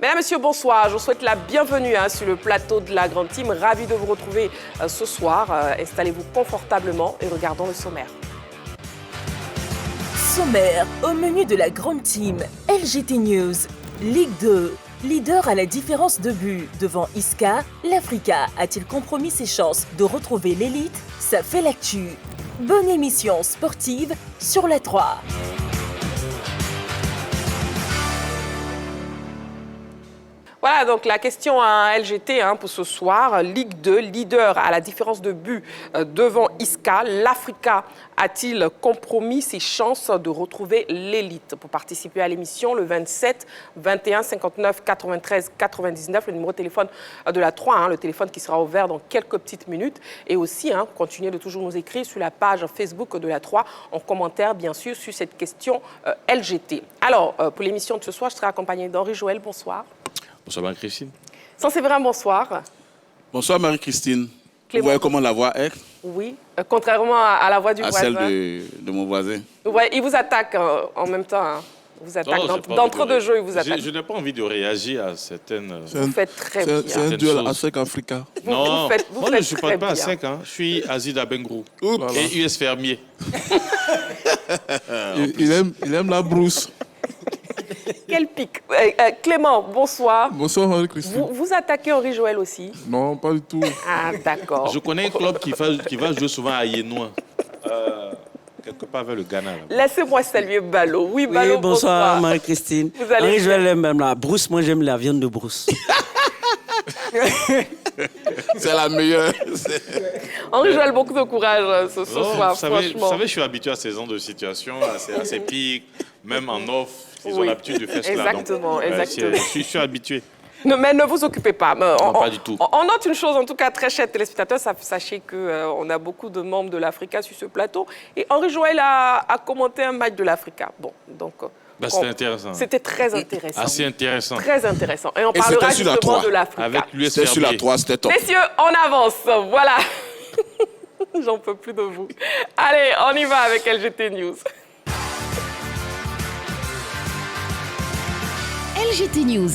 Mesdames, Messieurs, bonsoir. Je vous souhaite la bienvenue sur le plateau de la Grande Team. Ravi de vous retrouver ce soir. Installez-vous confortablement et regardons le sommaire. Sommaire, au menu de la Grande Team, LGT News, Ligue 2. Leader à la différence de but devant Isca, l'Africa a-t-il compromis ses chances de retrouver l'élite? Ça fait l'actu. Bonne émission sportive sur la 3. Voilà donc la question à LGT pour ce soir. Ligue 2, leader à la différence de but devant Isca. L'Africa a-t-il compromis ses chances de retrouver l'élite? Pour participer à l'émission, le 27 21 59 93 99, le numéro de téléphone de la 3, le téléphone qui sera ouvert dans quelques petites minutes. Et aussi, continuez de toujours nous écrire sur la page Facebook de la 3 en commentaire, bien sûr, sur cette question LGT. Alors, pour l'émission de ce soir, je serai accompagnée d'Henri Joël. Bonsoir. Bonsoir Marie-Christine. Saint-Séverin, bonsoir. Bonsoir Marie-Christine. Vous voyez comment la voix est? Oui, contrairement à la voix du voisin. À celle de mon voisin. Ouais, il vous attaque en même temps. Il vous attaque d'entre-deux-jeux, il vous attaque. Je n'ai pas envie de réagir à certaines... Vous faites très bien. C'est un duel à 5 Africains. Non, moi je ne supporte pas à bien. 5. Je suis Aziz Abengrou et US Fermier. Il aime la brousse. Quel pic. Clément, bonsoir. Bonsoir Marie-Christine. Vous attaquez Henri Joël aussi? Non, pas du tout. Ah, d'accord. Je connais un club qui va jouer souvent à Yénois. Quelque part vers le Ghana. Laissez-moi saluer Balo. Oui, Balo, bonsoir Marie-Christine. Henri Joël aime même la brousse. Moi, j'aime la viande de brousse. C'est la meilleure. Henri Joël, beaucoup de courage ce soir, franchement. Vous savez, je suis habitué à ces genres de situations, à ces pics, même en off. Ils ont l'habitude de faire cela. Exactement, donc, exactement. Je suis habitué. Non, mais ne vous occupez pas. Non, pas du tout. On note une chose, en tout cas, très chers téléspectateurs, sachez qu'on a beaucoup de membres de l'Africa sur ce plateau. Et Henri Joël a commenté un match de l'Africa. Bon, donc... C'était intéressant. C'était très intéressant. Assez intéressant. Très intéressant. Et on parlera justement de l'Africa. Avec l'US C'était sur la 3, c'était top. Messieurs, on avance. Voilà. J'en peux plus de vous. Allez, on y va avec LGT News. LGT News.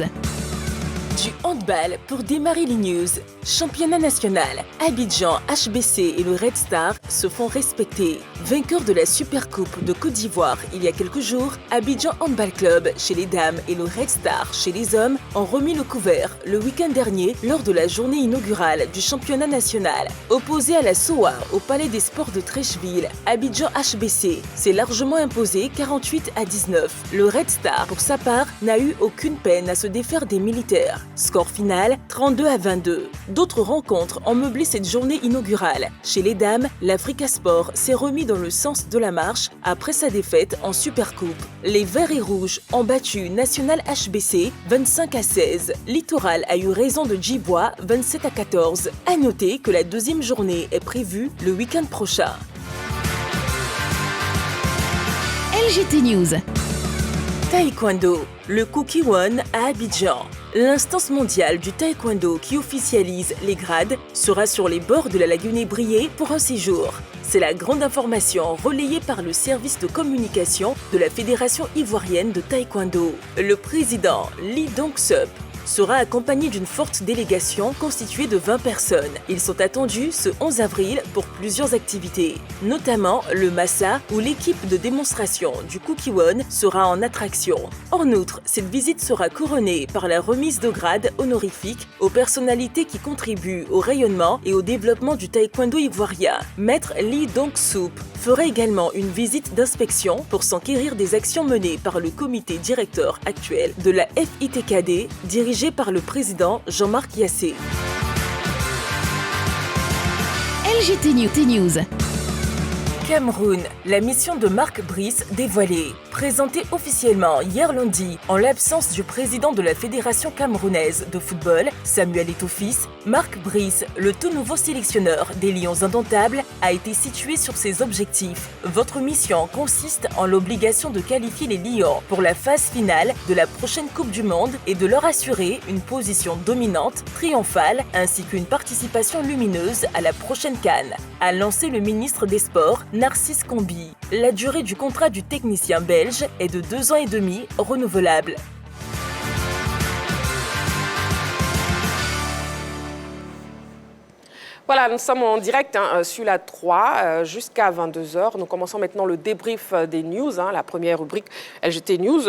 Du handball pour démarrer les news. Championnat national, Abidjan, HBC et le Red Star se font respecter. Vainqueur de la Supercoupe de Côte d'Ivoire il y a quelques jours, Abidjan Handball Club chez les dames et le Red Star chez les hommes ont remis le couvert le week-end dernier lors de la journée inaugurale du championnat national. Opposé à la SOA au Palais des Sports de Trècheville, Abidjan HBC s'est largement imposé 48-19. Le Red Star, pour sa part, n'a eu aucune peine à se défaire des militaires. Score final 32-22. D'autres rencontres ont meublé cette journée inaugurale. Chez les dames, l'Africa Sport s'est remis dans le sens de la marche après sa défaite en Supercoupe. Les Verts et Rouges ont battu National HBC 25-16. Littoral a eu raison de Djibois 27-14. À noter que la deuxième journée est prévue le week-end prochain. LGT News. Taekwondo, le Cookie One à Abidjan. L'instance mondiale du taekwondo qui officialise les grades sera sur les bords de la lagune Ébrié pour un séjour. C'est la grande information relayée par le service de communication de la Fédération ivoirienne de taekwondo. Le président Lee Dong-sup sera accompagné d'une forte délégation constituée de 20 personnes. Ils sont attendus ce 11 avril pour plusieurs activités, notamment le Massa où l'équipe de démonstration du Cookie One sera en attraction. En outre, cette visite sera couronnée par la remise de grades honorifiques aux personnalités qui contribuent au rayonnement et au développement du taekwondo ivoirien. Maître Lee Dong-sup fera également une visite d'inspection pour s'enquérir des actions menées par le comité directeur actuel de la FITKD, dirigé par le président Jean-Marc Yassé. LGT News. Cameroun, la mission de Marc Brice dévoilée. Présenté officiellement hier lundi en l'absence du président de la Fédération camerounaise de football, Samuel Eto'o-Fils, Marc Brice, le tout nouveau sélectionneur des Lions indomptables, a été situé sur ses objectifs. Votre mission consiste en l'obligation de qualifier les Lions pour la phase finale de la prochaine Coupe du Monde et de leur assurer une position dominante, triomphale, ainsi qu'une participation lumineuse à la prochaine CAN, a lancé le ministre des Sports, Narcisse Combi. La durée du contrat du technicien belge est de 2 ans et demi renouvelable. Voilà, nous sommes en direct sur la 3 jusqu'à 22h. Nous commençons maintenant le débrief des news, la première rubrique LGT News.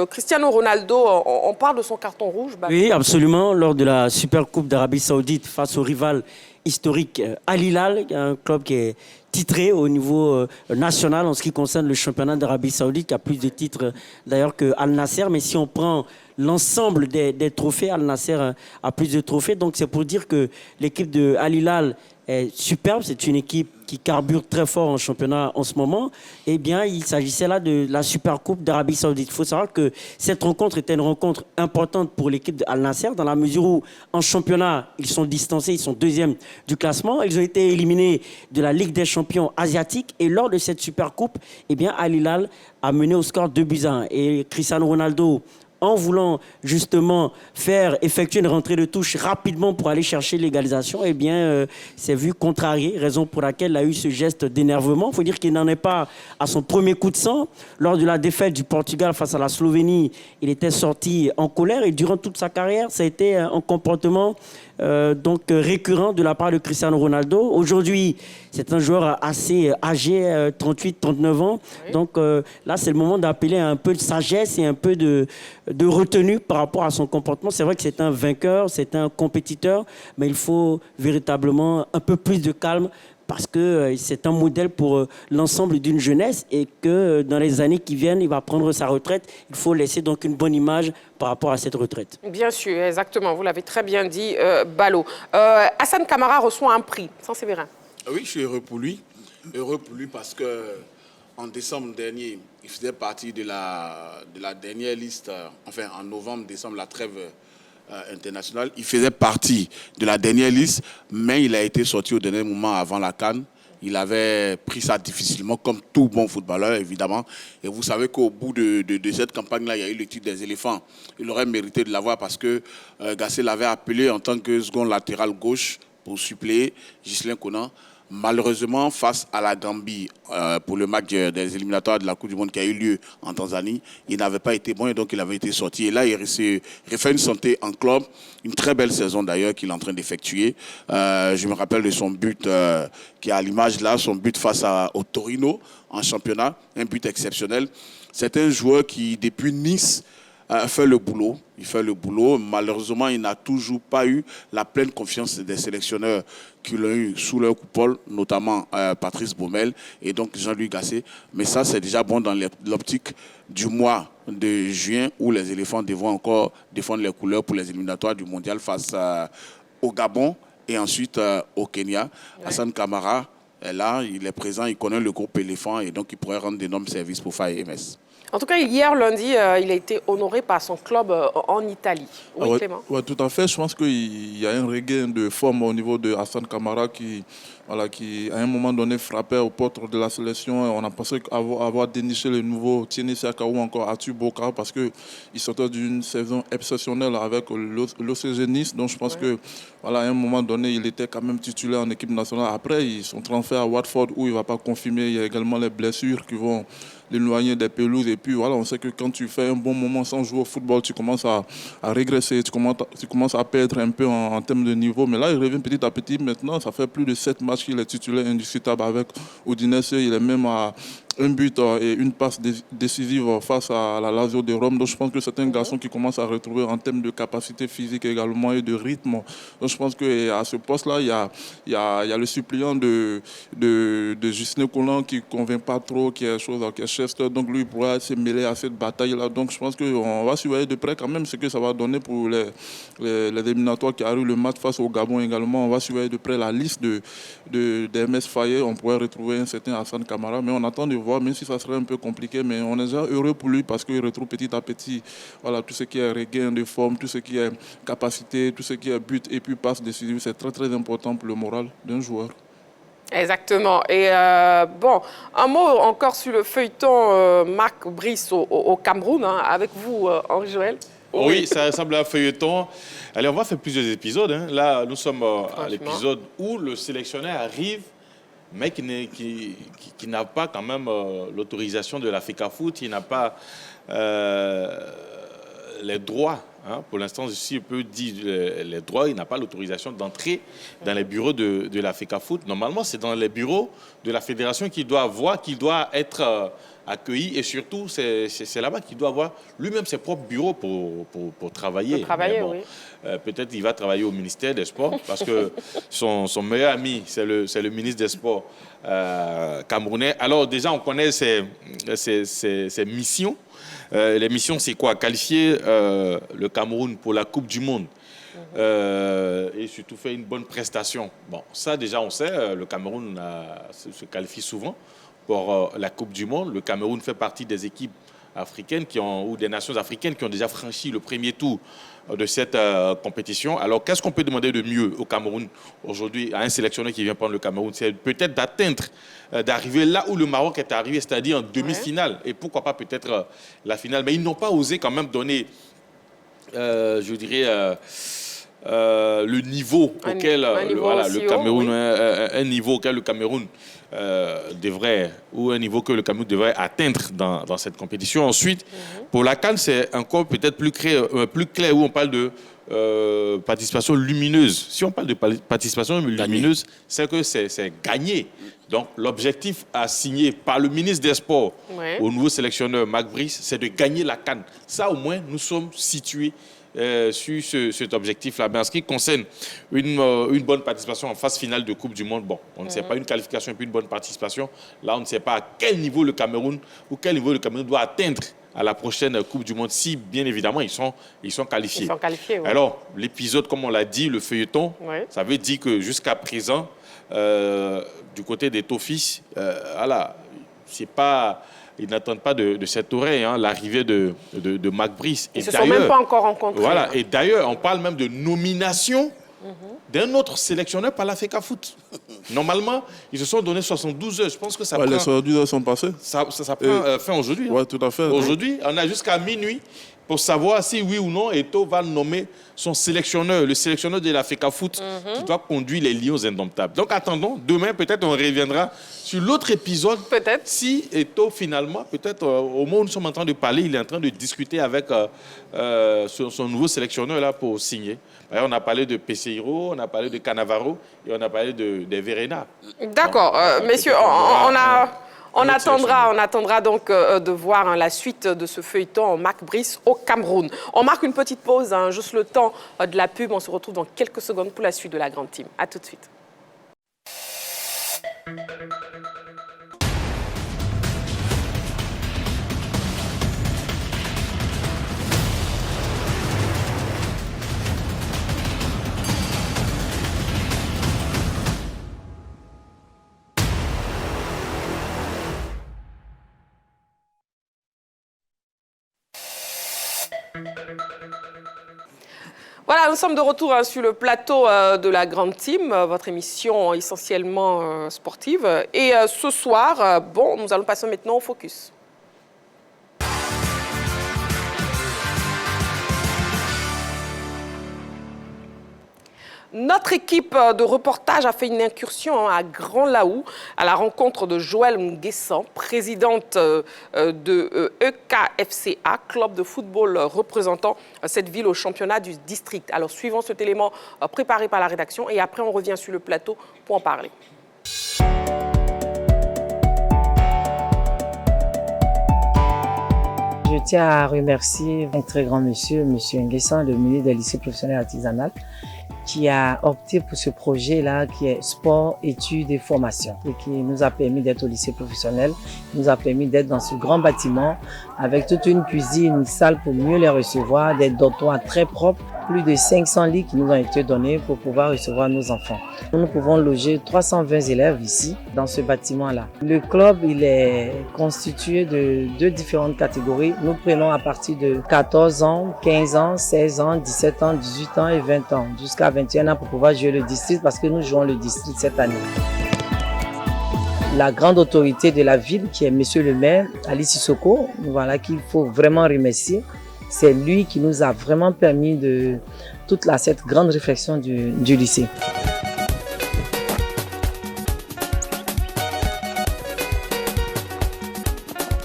Cristiano Ronaldo, on parle de son carton rouge. Oui, absolument. Lors de la Super Coupe d'Arabie Saoudite face au rival historique Al Hilal, un club qui est titré au niveau national en ce qui concerne le championnat d'Arabie Saoudite, qui a plus de titres d'ailleurs que Al Nasser. Mais si on prend l'ensemble des trophées, Al Nasser a plus de trophées. Donc c'est pour dire que l'équipe de Al Hilal est superbe. C'est une équipe qui carbure très fort en championnat en ce moment. Eh bien, il s'agissait là de la Super Coupe d'Arabie Saoudite. Il faut savoir que cette rencontre était une rencontre importante pour l'équipe de Al Nasser, dans la mesure où, en championnat, ils sont distancés, ils sont deuxièmes du classement. Ils ont été éliminés de la Ligue des champions asiatiques. Et lors de cette Super Coupe, eh bien, Al Hilal a mené au score 2-1. Et Cristiano Ronaldo, en voulant justement effectuer une rentrée de touche rapidement pour aller chercher l'égalisation, eh bien, s'est vu contrarié, raison pour laquelle il a eu ce geste d'énervement. Il faut dire qu'il n'en est pas à son premier coup de sang. Lors de la défaite du Portugal face à la Slovénie, il était sorti en colère et durant toute sa carrière, ça a été un comportement récurrent de la part de Cristiano Ronaldo. Aujourd'hui, c'est un joueur assez âgé, 38-39 ans. Oui. Donc là, c'est le moment d'appeler un peu de sagesse et un peu de retenue par rapport à son comportement. C'est vrai que c'est un vainqueur, c'est un compétiteur, mais il faut véritablement un peu plus de calme parce que c'est un modèle pour l'ensemble d'une jeunesse et que dans les années qui viennent, il va prendre sa retraite. Il faut laisser donc une bonne image par rapport à cette retraite. Bien sûr, exactement. Vous l'avez très bien dit, Balo. Hassan Kamara reçoit un prix, Saint-Séverin. Oui, je suis heureux pour lui. Heureux pour lui parce qu'en décembre dernier, il faisait partie de la dernière liste, en novembre-décembre, la trêve internationale. Il faisait partie de la dernière liste, mais il a été sorti au dernier moment avant la CAN. Il avait pris ça difficilement, comme tout bon footballeur, évidemment. Et vous savez qu'au bout de cette campagne-là, il y a eu le titre des éléphants. Il aurait mérité de l'avoir parce que Gasset l'avait appelé en tant que second latéral gauche pour suppléer Ghislain Conan. Malheureusement, face à la Gambie, pour le match des éliminatoires de la Coupe du Monde qui a eu lieu en Tanzanie, il n'avait pas été bon et donc il avait été sorti. Et là, il refait une santé en club, une très belle saison d'ailleurs qu'il est en train d'effectuer. Je me rappelle de son but qui est à l'image là, son but face au Torino en championnat, un but exceptionnel. C'est un joueur qui, depuis Nice, fait le boulot. Il fait le boulot. Malheureusement, il n'a toujours pas eu la pleine confiance des sélectionneurs qui l'ont eu sous leur coupole, notamment Patrice Baumel et donc Jean-Louis Gasset. Mais ça, c'est déjà bon dans l'optique du mois de juin où les éléphants devront encore défendre les couleurs pour les éliminatoires du mondial face au Gabon et ensuite au Kenya. Ouais. Hassan Kamara est là, il est présent, il connaît le groupe éléphant et donc il pourrait rendre d'énormes services pour FAEMS. En tout cas, hier, lundi, il a été honoré par son club en Italie. Oui, Clément. Oui, tout à fait. Je pense qu'il y a un regain de forme au niveau de Hassan Kamara qui, à un moment donné, frappait aux portes de la sélection. On a pensé avoir déniché le nouveau Tieni Siaka ou encore Atu Boka parce qu'il sortait d'une saison exceptionnelle avec l'OCG Nice. Donc, je pense que, à un moment donné, il était quand même titulaire en équipe nationale. Après, son transfert à Watford où il ne va pas confirmer. Il y a également les blessures qui vont l'éloigner des pelouses. Et puis, on sait que quand tu fais un bon moment sans jouer au football, tu commences à régresser, tu commences à perdre un peu en termes de niveau. Mais là, il revient petit à petit. Maintenant, ça fait plus de 7 matchs qu'il est titulaire indiscutable avec Udinese. Il est même à un but et une passe décisive face à la Lazio de Rome. Donc je pense que c'est un garçon qui commence à retrouver en termes de capacité physique également et de rythme. Donc je pense qu'à ce poste-là, il y a le suppléant de Ghislain Conan qui ne convainc pas trop, qui est Chester. Donc lui, il pourra se mêler à cette bataille-là. Donc je pense qu'on va surveiller de près quand même ce que ça va donner pour les éliminatoires qui arrivent, le match face au Gabon également. On va surveiller de près la liste des MS Fayet. On pourrait retrouver un certain Hassan Kamara, mais on attend de voir, même si ça serait un peu compliqué, mais on est déjà heureux pour lui parce qu'il retrouve petit à petit tout ce qui est regain de forme, tout ce qui est capacité, tout ce qui est but et puis passe décisive. C'est très très important pour le moral d'un joueur. Exactement. Et un mot encore sur le feuilleton Marc Brice au Cameroun, avec vous, Henri-Joël. Oui, ça ressemble à un feuilleton. Allez, on va faire plusieurs épisodes. Là, nous sommes à l'épisode où le sélectionneur arrive, mais qui n'a pas quand même l'autorisation de la FECAFOOT, il n'a pas les droits Hein. Pour l'instant, si on peut dire les droits, il n'a pas l'autorisation d'entrer dans les bureaux de la FECAFOOT. Normalement, c'est dans les bureaux de la fédération qu'il doit avoir, qu'il doit être accueilli. Et surtout, c'est là-bas qu'il doit avoir lui-même ses propres bureaux pour travailler. Oui. Peut-être qu'il va travailler au ministère des Sports parce que son meilleur ami, c'est le ministre des Sports camerounais. Alors déjà, on connaît ses missions. Les missions, c'est quoi? Qualifier le Cameroun pour la Coupe du Monde et surtout faire une bonne prestation. Bon, ça déjà, on sait, le Cameroun se qualifie souvent pour la Coupe du Monde. Le Cameroun fait partie des équipes africaines ou des nations africaines qui ont déjà franchi le premier tour de cette compétition. Alors, qu'est-ce qu'on peut demander de mieux au Cameroun aujourd'hui, à un sélectionneur qui vient prendre le Cameroun? C'est peut-être d'arriver là où le Maroc est arrivé, c'est-à-dire en demi-finale. Et pourquoi pas peut-être la finale. Mais ils n'ont pas osé quand même donner, je dirais, le niveau auquel le Cameroun, un niveau auquel le Cameroun devrait, ou un niveau que le Cameroun devrait atteindre dans cette compétition. Ensuite, pour la CAN, c'est encore peut-être plus clair où on parle de participation lumineuse. Si on parle de participation lumineuse, c'est que c'est gagné. Donc, l'objectif assigné par le ministre des Sports au nouveau sélectionneur Marc Brice, c'est de gagner la CAN. Ça, au moins, nous sommes situés sur cet objectif-là. Mais en ce qui concerne une bonne participation en phase finale de Coupe du Monde, bon, on ne sait pas une qualification et puis une bonne participation. Là, on ne sait pas à quel niveau le Cameroun doit atteindre à la prochaine Coupe du Monde, si bien évidemment ils sont qualifiés. Ils sont qualifiés, oui. Alors, l'épisode, comme on l'a dit, le feuilleton, ça veut dire que jusqu'à présent, du côté des Tofis, c'est pas... Ils n'attendent pas de cette oreille l'arrivée de Marc Brice. Ils ne se sont même pas encore rencontrés. Voilà. Et d'ailleurs, on parle même de nomination d'un autre sélectionneur par la FECAFOOT. Normalement, ils se sont donné 72 heures. Je pense que ça prend... Les 72 heures sont passées. Ça prend fin aujourd'hui. Oui, tout à fait. Aujourd'hui, on a jusqu'à minuit pour savoir si oui ou non Eto'o va nommer son sélectionneur, le sélectionneur de la FECAFOOT, qui doit conduire les Lions indomptables. Donc attendons, demain peut-être on reviendra sur l'autre épisode. Peut-être. Si Eto'o finalement, peut-être au moment où nous sommes en train de parler, il est en train de discuter avec son nouveau sélectionneur là pour signer. On a parlé de Peseiro, on a parlé de Cannavaro et on a parlé de Verena. D'accord, messieurs, on attendra donc de voir la suite de ce feuilleton Marc Brice au Cameroun. On marque une petite pause, juste le temps de la pub. On se retrouve dans quelques secondes pour la suite de la grande team. À tout de suite. Voilà, nous sommes de retour sur le plateau de la grande team, votre émission essentiellement sportive. Et ce soir, nous allons passer maintenant au focus. Notre équipe de reportage a fait une incursion à Grand Laou à la rencontre de Joëlle Nguessan, présidente de EKFCA, club de football représentant cette ville au championnat du district. Alors suivons cet élément préparé par la rédaction et après on revient sur le plateau pour en parler. Je tiens à remercier un très grand monsieur, monsieur Nguessan, le ministre des lycées professionnels artisanal, qui a opté pour ce projet-là qui est sport, études et formation et qui nous a permis d'être au lycée professionnel, qui nous a permis d'être dans ce grand bâtiment avec toute une cuisine, une salle pour mieux les recevoir, des dortoirs très propres, plus de 500 lits qui nous ont été donnés pour pouvoir recevoir nos enfants. Nous pouvons loger 320 élèves ici, dans ce bâtiment-là. Le club, il est constitué de 2 différentes catégories. Nous prenons à partir de 14 ans, 15 ans, 16 ans, 17 ans, 18 ans et 20 ans, jusqu'à 21 ans pour pouvoir jouer le district parce que nous jouons le district cette année. La grande autorité de la ville, qui est monsieur le maire, Ali Sissoko, voilà, qu'il faut vraiment remercier. C'est lui qui nous a vraiment permis de cette grande réflexion du lycée.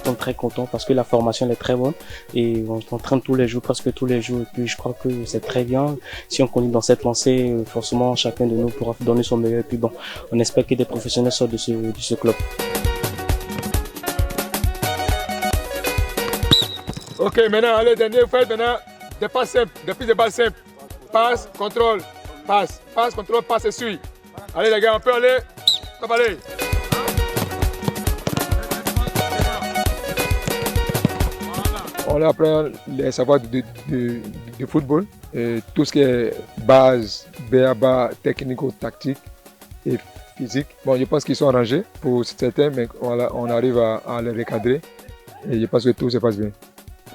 Donc très contents parce que la formation elle est très bonne et on s'entraîne tous les jours, presque tous les jours. Et puis je crois que c'est très bien. Si on continue dans cette lancée, forcément chacun de nous pourra donner son meilleur. Et puis bon, on espère que des professionnels sortent de ce club. Ok, maintenant, allez, dernier fait, maintenant, des passes simples, des prises de balles simples. Passe, contrôle, passe, contrôle, passe et suit. Allez les gars, on peut aller. Top, allez. On apprend les savoirs de football, et tout ce qui est base, BABA, technico-tactique et physique. Bon, je pense qu'ils sont arrangés pour certains, mais on arrive à les recadrer et je pense que tout se passe bien.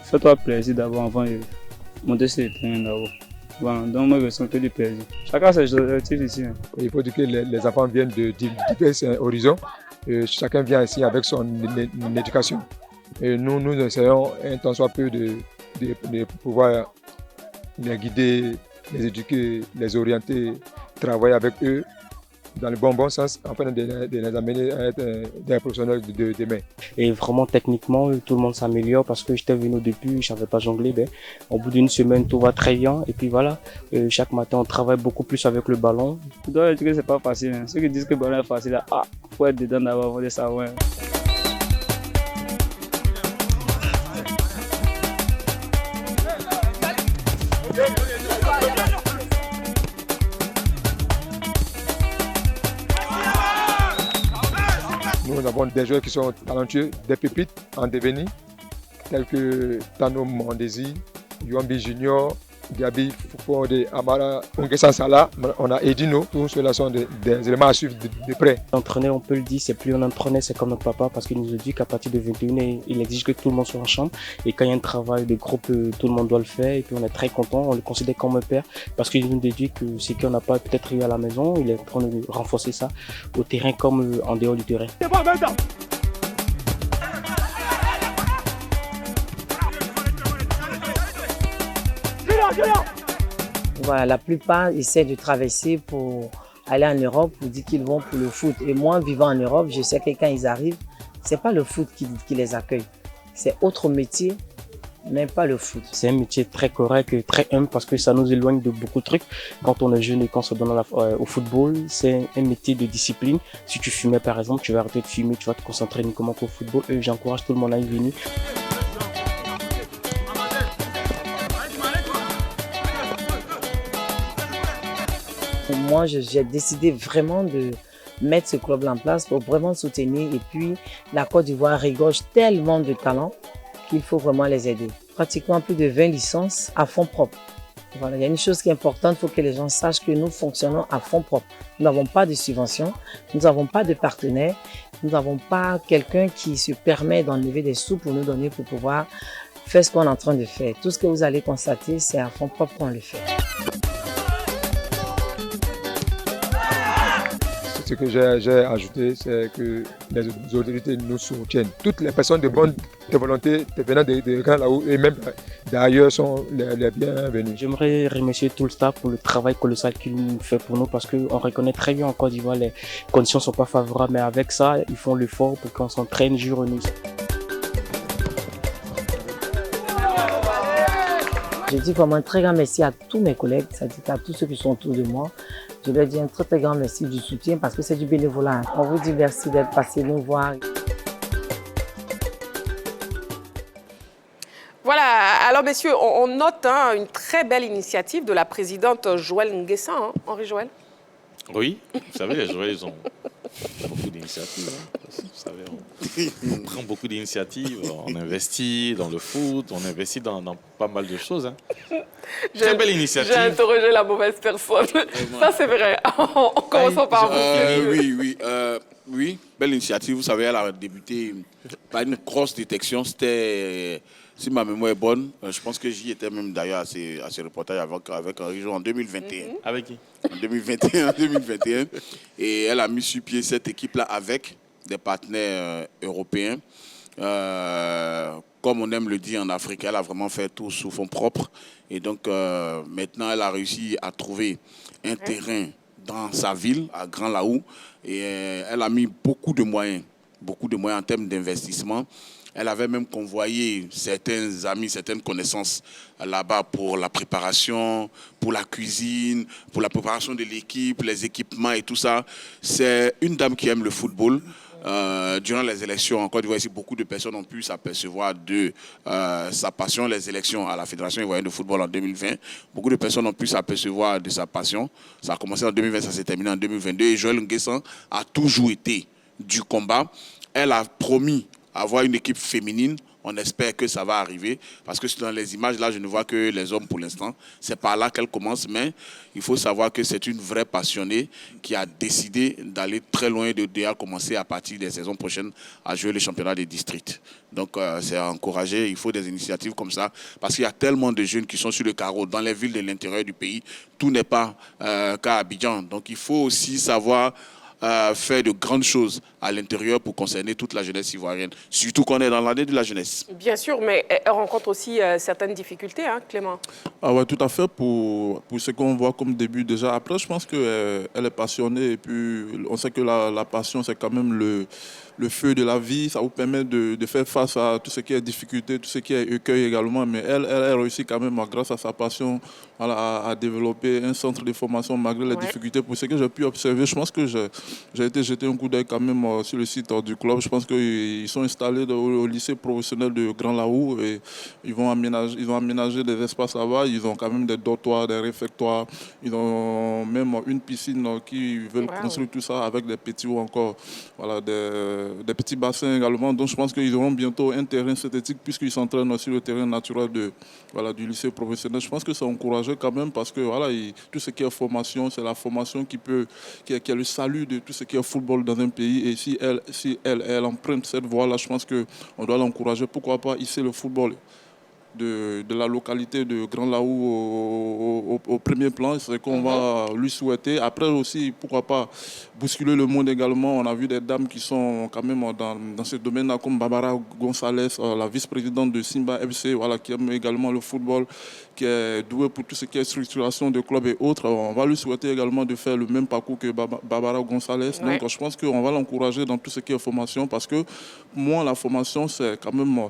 Fais-toi plaisir d'abord avant de monter sur le terrain d'abord. Bon, donc moi je sens que du plaisir. Chacun ses objectifs ici. Il faut dire que les enfants viennent de divers horizons. Et chacun vient ici avec son éducation. Et nous essayons un tant soit peu de pouvoir les guider, les éduquer, les orienter, travailler avec eux dans le bon sens, afin de les amener à être des professionnels de demain. Et vraiment techniquement, tout le monde s'améliore parce que j'étais venu au début, je ne savais pas jongler. Au bout d'une semaine, tout va très bien. Et puis voilà, chaque matin, on travaille beaucoup plus avec le ballon. Je dois dire que ce n'est pas facile. Hein. Ceux qui disent que le ballon est facile, il faut être dedans d'abord avant de savoir. Nous avons des joueurs qui sont talentueux, des pépites en devenir, tels que Tano Mondesi, Yuambi Junior, Gabi Fufode, Amara, Ongesa Sala, on a Edino, tous ceux-là sont des éléments à suivre de près. L'entraîneur, on peut le dire, c'est plus un entraîneur, c'est comme notre papa parce qu'il nous a dit qu'à partir de 21h, il exige que tout le monde soit en chambre et quand il y a un travail de groupe, tout le monde doit le faire et puis on est très content, on le considère comme un père parce qu'il nous dit que ce qu'on n'a pas peut-être eu à la maison, il est en train de renforcer ça au terrain comme en dehors du terrain. Voilà, la plupart essaient de traverser pour aller en Europe pour dire qu'ils vont pour le foot. Et moi, vivant en Europe, je sais que quand ils arrivent, c'est pas le foot qui les accueille. C'est autre métier, mais pas le foot. C'est un métier très correct et très humble parce que ça nous éloigne de beaucoup de trucs. Quand on est jeune et qu'on se donne au football, c'est un métier de discipline. Si tu fumais par exemple, tu vas arrêter de fumer, tu vas te concentrer uniquement au football. Et j'encourage tout le monde à y venir. Moi, j'ai décidé vraiment de mettre ce club en place pour vraiment soutenir. Et puis, la Côte d'Ivoire regorge tellement de talents qu'il faut vraiment les aider. Pratiquement plus de 20 licences à fonds propres. Voilà, il y a une chose qui est importante, il faut que les gens sachent que nous fonctionnons à fonds propres. Nous n'avons pas de subvention, nous n'avons pas de partenaires, nous n'avons pas quelqu'un qui se permet d'enlever des sous pour nous donner pour pouvoir faire ce qu'on est en train de faire. Tout ce que vous allez constater, c'est à fonds propres qu'on le fait. Ce que j'ai ajouté, c'est que les autorités nous soutiennent. Toutes les personnes de bonne volonté venant de Grand Laou et même d'ailleurs sont les bienvenus. J'aimerais remercier tout le staff pour le travail colossal qu'il fait pour nous parce qu'on reconnaît très bien en Côte d'Ivoire, les conditions ne sont pas favorables, mais avec ça, ils font l'effort pour qu'on s'entraîne jour et nuit. Je dis vraiment un très grand merci à tous mes collègues, c'est-à-dire à tous ceux qui sont autour de moi. Je leur dis un très très grand merci du soutien parce que c'est du bénévolat. On vous dit merci d'être passé nous voir. Voilà, alors messieurs, on note une très belle initiative de la présidente Joëlle Nguessan, Henri Joël. Oui, vous savez, les joueurs, ils ont beaucoup d'initiatives. Vous savez, on prend beaucoup d'initiatives, on investit dans le foot, on investit dans pas mal de choses. Très belle initiative. J'ai interrogé la mauvaise personne. Ça, c'est vrai. En commençant par vous. Oui, belle initiative. Vous savez, elle a débuté par une grosse détection. C'était, si ma mémoire est bonne, je pense que j'y étais même d'ailleurs à ces reportages avec Henri Joël en 2021. Avec qui? En 2021. Et elle a mis sur pied cette équipe-là avec des partenaires européens. Comme on aime le dire en Afrique, elle a vraiment fait tout sous fonds propres. Et donc, maintenant, elle a réussi à trouver un terrain dans sa ville, à Grand Laou. Et elle a mis beaucoup de moyens en termes d'investissement. Elle avait même convoyé certains amis, certaines connaissances là-bas pour la préparation, pour la cuisine, pour la préparation de l'équipe, les équipements et tout ça. C'est une dame qui aime le football. Durant les élections en Côte d'Ivoire, ici, beaucoup de personnes ont pu s'apercevoir de sa passion. Les élections à la Fédération ivoirienne de football en 2020, beaucoup de personnes ont pu s'apercevoir de sa passion. Ça a commencé en 2020, ça s'est terminé en 2022. Et Joël Nguessan a toujours été du combat. Elle a promis avoir une équipe féminine. On espère que ça va arriver parce que dans les images, là, je ne vois que les hommes pour l'instant. C'est par là qu'elle commence, mais il faut savoir que c'est une vraie passionnée qui a décidé d'aller très loin, de déjà commencer à partir des saisons prochaines à jouer le championnat des districts. Donc, c'est à encourager. Il faut des initiatives comme ça parce qu'il y a tellement de jeunes qui sont sur le carreau dans les villes de l'intérieur du pays. Tout n'est pas qu'à Abidjan. Donc, il faut aussi savoir faire de grandes choses à l'intérieur pour concerner toute la jeunesse ivoirienne, surtout qu'on est dans l'année de la jeunesse. Bien sûr, mais elle rencontre aussi certaines difficultés, hein, Clément. Ah ouais, tout à fait, pour ce qu'on voit comme début déjà. Après, je pense qu'elle est passionnée et puis on sait que la passion, c'est quand même le feu de la vie. Ça vous permet de faire face à tout ce qui est difficulté, tout ce qui est écueil également. Mais elle réussit quand même, grâce à sa passion, à développer un centre de formation malgré les difficultés. Pour ce que j'ai pu observer, je pense que j'ai été jeter un coup d'œil quand même sur le site du club. Je pense qu'ils sont installés au lycée professionnel de Grand Laou et ils vont aménager des espaces là-bas. Ils ont quand même des dortoirs, des réfectoires. Ils ont même une piscine qui veulent construire tout ça avec des petits ou encore des petits bassins également. Donc je pense qu'ils auront bientôt un terrain synthétique puisqu'ils s'entraînent sur le terrain naturel du lycée professionnel. Je pense que c'est encouragé quand même parce que tout ce qui est formation, c'est la formation qui est le salut de tout ce qui est football dans un pays. Et si elle emprunte cette voie-là, je pense qu'on doit l'encourager. Pourquoi pas hisser le football de la localité de Grand Laou au premier plan, c'est ce qu'on va lui souhaiter. Après aussi, pourquoi pas bousculer le monde également. On a vu des dames qui sont quand même dans ce domaine-là, comme Barbara Gonzalez, la vice-présidente de Simba FC, qui aime également le football, qui est douée pour tout ce qui est structuration de clubs et autres. On va lui souhaiter également de faire le même parcours que Barbara Gonzalez. Ouais. Donc je pense qu'on va l'encourager dans tout ce qui est formation parce que moi, la formation, c'est quand même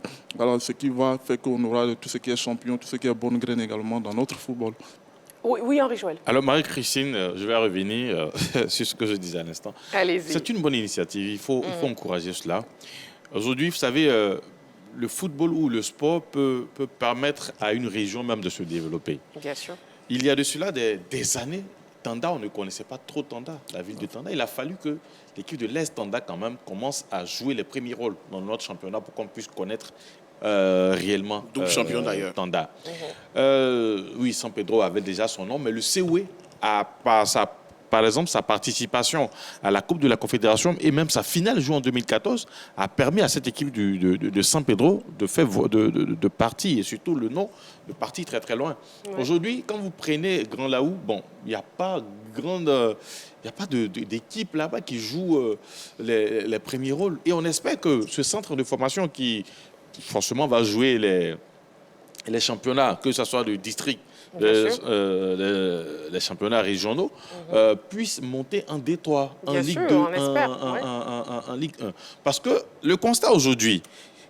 ce qui va faire qu'on aura tout ce qui est champion, tout ce qui est bonne graine également dans notre football. Oui, Henri-Joël. Alors, Marie-Christine, je vais revenir sur ce que je disais à l'instant. Allez-y. C'est une bonne initiative, il faut encourager cela. Aujourd'hui, vous savez, le football ou le sport peut permettre à une région même de se développer. Bien sûr. Il y a de cela des années, Tanda, on ne connaissait pas trop Tanda, la ville de Tanda. Il a fallu que l'équipe de l'Est Tanda quand même commence à jouer les premiers rôles dans notre championnat pour qu'on puisse connaître réellement double champion d'ailleurs. Tanda. Oui, San Pedro avait déjà son nom, mais le COE a par exemple, sa participation à la Coupe de la Confédération et même sa finale jouée en 2014 a permis à cette équipe de San Pedro de partir, et surtout le nom, de partir très très loin. Ouais. Aujourd'hui, quand vous prenez Grand Laou, bon, il n'y a pas d'équipe là-bas qui joue les premiers rôles. Et on espère que ce centre de formation qui forcément va jouer les championnats, que ce soit de district, les championnats régionaux, puissent monter en D3, en Ligue 2, en Ligue 1. Parce que le constat aujourd'hui,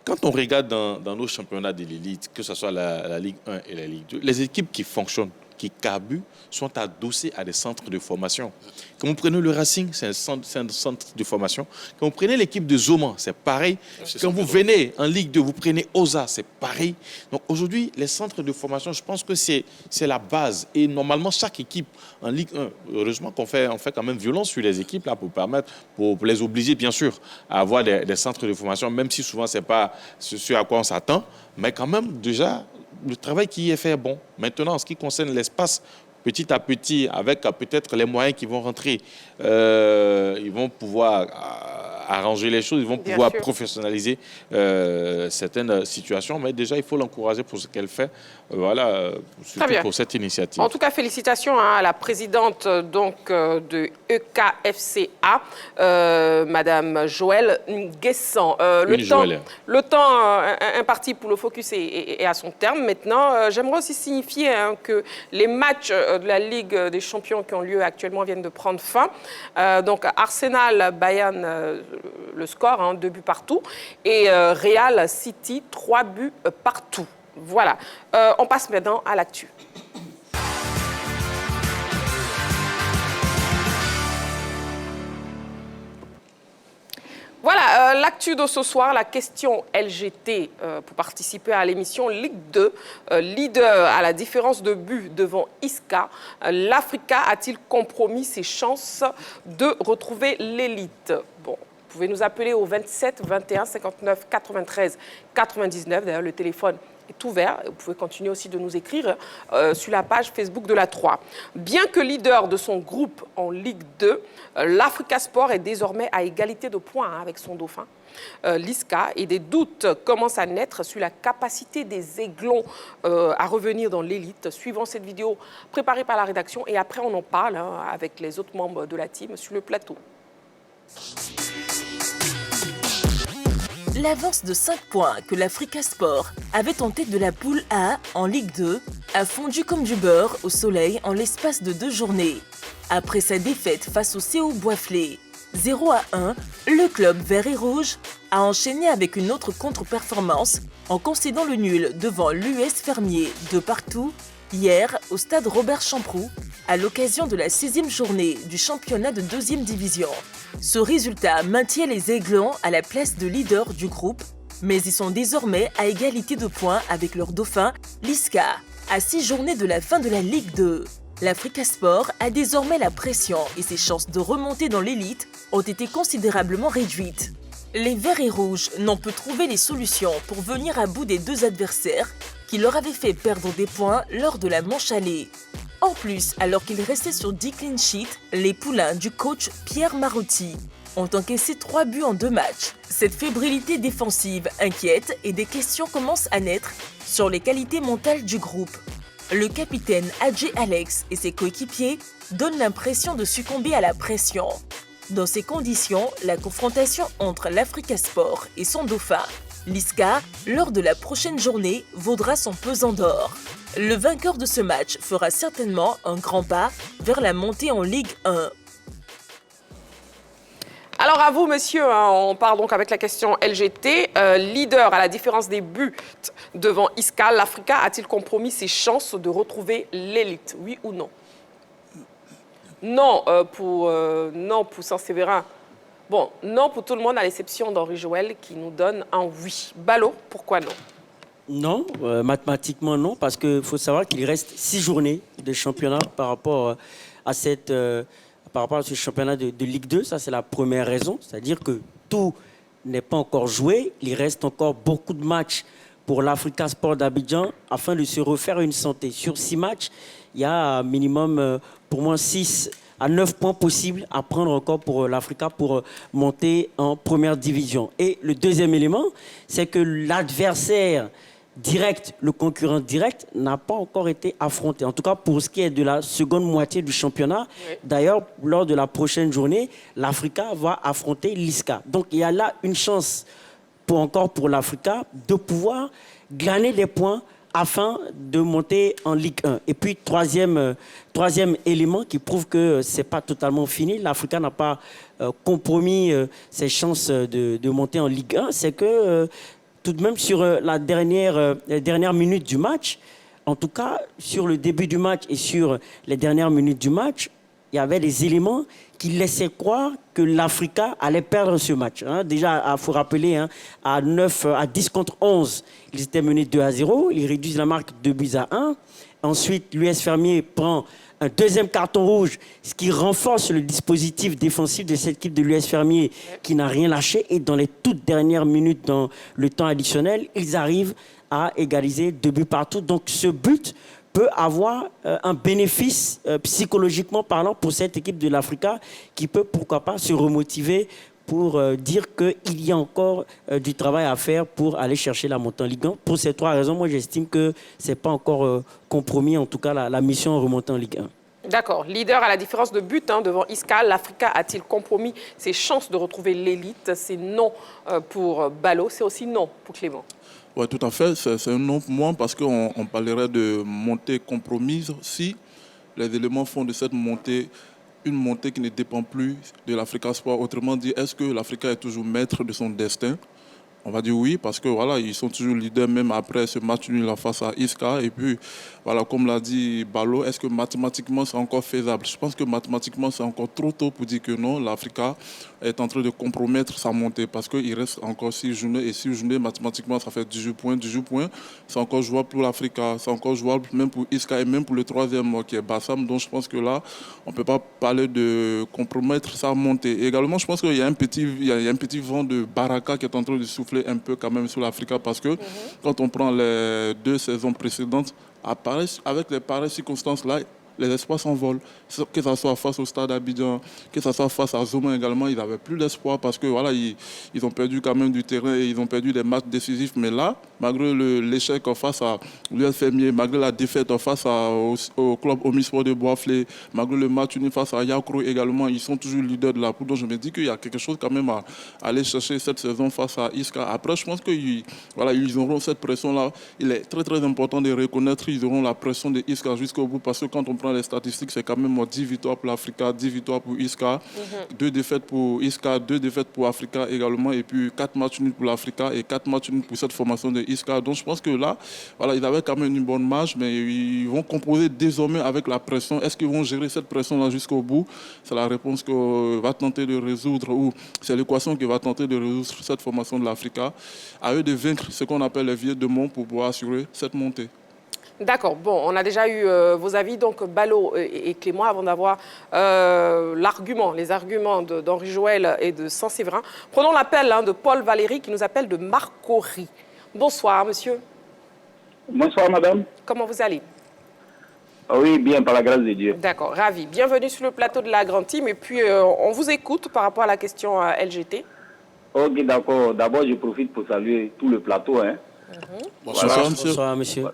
quand on regarde dans nos championnats de l'élite, que ce soit la Ligue 1 et la Ligue 2, les équipes qui fonctionnent, qui carburent, sont adossées à des centres de formation. Quand vous prenez le Racing, c'est un centre de formation. Quand vous prenez l'équipe de Zoman, c'est pareil. Quand vous venez en Ligue 2, vous prenez Oza, c'est pareil. Donc aujourd'hui, les centres de formation, je pense que c'est la base. Et normalement, chaque équipe en Ligue 1, heureusement qu'on fait quand même violence sur les équipes là, pour les obliger, bien sûr, à avoir des centres de formation, même si souvent, ce n'est pas ce à quoi on s'attend. Mais quand même, déjà, le travail qui est fait est bon. Maintenant, en ce qui concerne l'espace, petit à petit, avec peut-être les moyens qui vont rentrer, ils vont pouvoir arranger les choses, ils vont pouvoir professionnaliser certaines situations. Mais déjà, il faut l'encourager pour ce qu'elle fait. Voilà, surtout pour cette initiative. En tout cas, félicitations à la présidente de EKFCA, Madame Joël Nguessan. Le temps imparti pour le focus est à son terme. Maintenant, j'aimerais aussi signifier que les matchs de la Ligue des champions qui ont lieu actuellement viennent de prendre fin. Donc, Arsenal, Bayern le score, hein, 2 buts partout. Et Real City, 3 buts partout. Voilà. On passe maintenant à l'actu. Voilà, l'actu de ce soir, la question LGT pour participer à l'émission Ligue 2. Leader à la différence de but devant Isca, l'Africa a-t-il compromis ses chances de retrouver l'élite? Bon, vous pouvez nous appeler au 27 21 59 93 99. D'ailleurs, le téléphone est ouvert. Vous pouvez continuer aussi de nous écrire sur la page Facebook de la 3. Bien que leader de son groupe en Ligue 2, l'Africa Sport est désormais à égalité de points avec son dauphin, l'ISCA, et des doutes commencent à naître sur la capacité des Aiglons à revenir dans l'élite. Suivant cette vidéo préparée par la rédaction, et après on en parle avec les autres membres de la team sur le plateau. L'avance de 5 points que l'Africa Sport avait en tête de la poule A en Ligue 2 a fondu comme du beurre au soleil en l'espace de 2 journées. Après sa défaite face au CO Boisflé, 0-1, le club vert et rouge a enchaîné avec une autre contre-performance en concédant le nul devant l'US Fermier de partout hier au stade Robert Champroux à l'occasion de la 6e journée du championnat de 2e division. Ce résultat maintient les Aiglons à la place de leader du groupe, mais ils sont désormais à égalité de points avec leur dauphin, l'ISCA, à 6 journées de la fin de la Ligue 2. L'Africa Sport a désormais la pression et ses chances de remonter dans l'élite ont été considérablement réduites. Les Verts et Rouges n'ont pu trouver les solutions pour venir à bout des 2 adversaires qui leur avaient fait perdre des points lors de la manche allée. En plus, alors qu'ils restaient sur 10 clean sheets, les poulains du coach Pierre Marotti ont encaissé 3 buts en 2 matchs. Cette fébrilité défensive inquiète et des questions commencent à naître sur les qualités mentales du groupe. Le capitaine Adjé Alex et ses coéquipiers donnent l'impression de succomber à la pression. Dans ces conditions, la confrontation entre l'Africa Sport et son dauphin, l'ISCA, lors de la prochaine journée, vaudra son pesant d'or. Le vainqueur de ce match fera certainement un grand pas vers la montée en Ligue 1. Alors à vous, monsieur, on part donc avec la question LGT. Leader à la différence des buts devant Isca, l'Africa a-t-il compromis ses chances de retrouver l'élite? Oui ou non? Non pour Saint-Séverin. Bon, non pour tout le monde à l'exception d'Henri Joël qui nous donne un oui. Ballot, pourquoi non? Non, mathématiquement non, parce qu'il faut savoir qu'il reste 6 journées de championnat par rapport à ce championnat de Ligue 2. Ça, c'est la première raison. C'est-à-dire que tout n'est pas encore joué. Il reste encore beaucoup de matchs pour l'Africa Sport d'Abidjan afin de se refaire une santé. Sur 6 matchs, il y a minimum, pour moi, 6 à 9 points possibles à prendre encore pour l'Africa pour monter en première division. Et le deuxième élément, c'est que l'adversaire direct, le concurrent direct, n'a pas encore été affronté. En tout cas, pour ce qui est de la seconde moitié du championnat. Oui. D'ailleurs, lors de la prochaine journée, l'Africa va affronter l'ISCA. Donc, il y a là une chance pour l'Africa de pouvoir gagner des points afin de monter en Ligue 1. Et puis, troisième élément qui prouve que ce n'est pas totalement fini, l'Africa n'a pas compromis ses chances de monter en Ligue 1, c'est que tout de même sur la dernière minute du match, en tout cas sur le début du match et sur les dernières minutes du match, il y avait des éléments qui laissaient croire que l'Africa allait perdre ce match. Déjà, il faut rappeler, à 10 contre 11, ils étaient menés 2-0. Ils réduisent la marque 2-1. Ensuite, l'US Fermier prend un deuxième carton rouge, ce qui renforce le dispositif défensif de cette équipe de l'US Fermier qui n'a rien lâché. Et dans les toutes dernières minutes, dans le temps additionnel, ils arrivent à égaliser 2 buts partout. Donc ce but peut avoir un bénéfice psychologiquement parlant pour cette équipe de l'Africa qui peut, pourquoi pas, se remotiver pour dire qu'il y a encore du travail à faire pour aller chercher la montée en Ligue 1. Pour ces 3 raisons, moi j'estime que ce n'est pas encore compromis, en tout cas la mission remontée en Ligue 1. D'accord. Leader à la différence de but devant Isca, l'Africa a-t-il compromis ses chances de retrouver l'élite? C'est non pour Ballot, c'est aussi non pour Clément. Oui, tout à fait. C'est un non pour moi parce qu'on parlerait de montée compromise si les éléments font de cette montée une montée qui ne dépend plus de l'Africa Sport. Autrement dit, est-ce que l'Africa est toujours maître de son destin? On va dire oui, parce que voilà, ils sont toujours leaders même après ce match nul face à Isca. Et puis, voilà, comme l'a dit Balo, est-ce que mathématiquement c'est encore faisable? Je pense que mathématiquement c'est encore trop tôt pour dire que non, l'Africa est en train de compromettre sa montée parce qu'il reste encore 6 journées. Et 6 journées, mathématiquement, ça fait 18 points. 18 points, c'est encore jouable pour l'Africa, c'est encore jouable même pour Isca et même pour le troisième qui est Bassam. Donc je pense que là, on ne peut pas parler de compromettre sa montée. Et également, je pense qu'il y a un petit vent de baraka qui est en train de souffler un peu quand même sur l'Africa parce que quand on prend les 2 saisons précédentes, avec les pareilles circonstances-là, les espoirs s'envolent. Que ce soit face au Stade Abidjan, que ce soit face à Zoma également, ils n'avaient plus d'espoir parce que voilà, ils ont perdu quand même du terrain et ils ont perdu des matchs décisifs. Mais là, malgré l'échec face à l'US Fermier, malgré la défaite face au club Omisport de Boisflé, malgré le match uni face à Yakro également, ils sont toujours leaders de la poule. Donc je me dis qu'il y a quelque chose quand même à aller chercher cette saison face à Isca. Après, je pense qu'ils auront cette pression-là. Il est très très important de reconnaître, ils auront la pression de Isca jusqu'au bout parce que quand on prend les statistiques, c'est quand même 10 victoires pour l'Africa, 10 victoires pour Isca, 2 défaites pour Isca, 2 défaites pour Africa également, et puis 4 matchs nuls pour l'Africa et 4 matchs nuls pour cette formation de Isca. Donc je pense que là, voilà, ils avaient quand même une bonne marge, mais ils vont composer désormais avec la pression. Est-ce qu'ils vont gérer cette pression-là jusqu'au bout? C'est la réponse que va tenter de résoudre, ou c'est l'équation qui va tenter de résoudre cette formation de l'Africa. À eux de vaincre ce qu'on appelle les vieux démons pour pouvoir assurer cette montée. D'accord. Bon, on a déjà eu vos avis, donc Balo et Clément, avant d'avoir les arguments d'Henri Joël et de Saint-Séverin. Prenons l'appel de Paul Valéry qui nous appelle de Marcory. Bonsoir, monsieur. Bonsoir, madame. Comment vous allez? Oui, bien, par la grâce de Dieu. D'accord, ravi. Bienvenue sur le plateau de la Grande Team. Et puis, on vous écoute par rapport à la question LGT. Ok, d'accord. D'abord, je profite pour saluer tout le plateau. Bonsoir, voilà. Bonsoir, monsieur.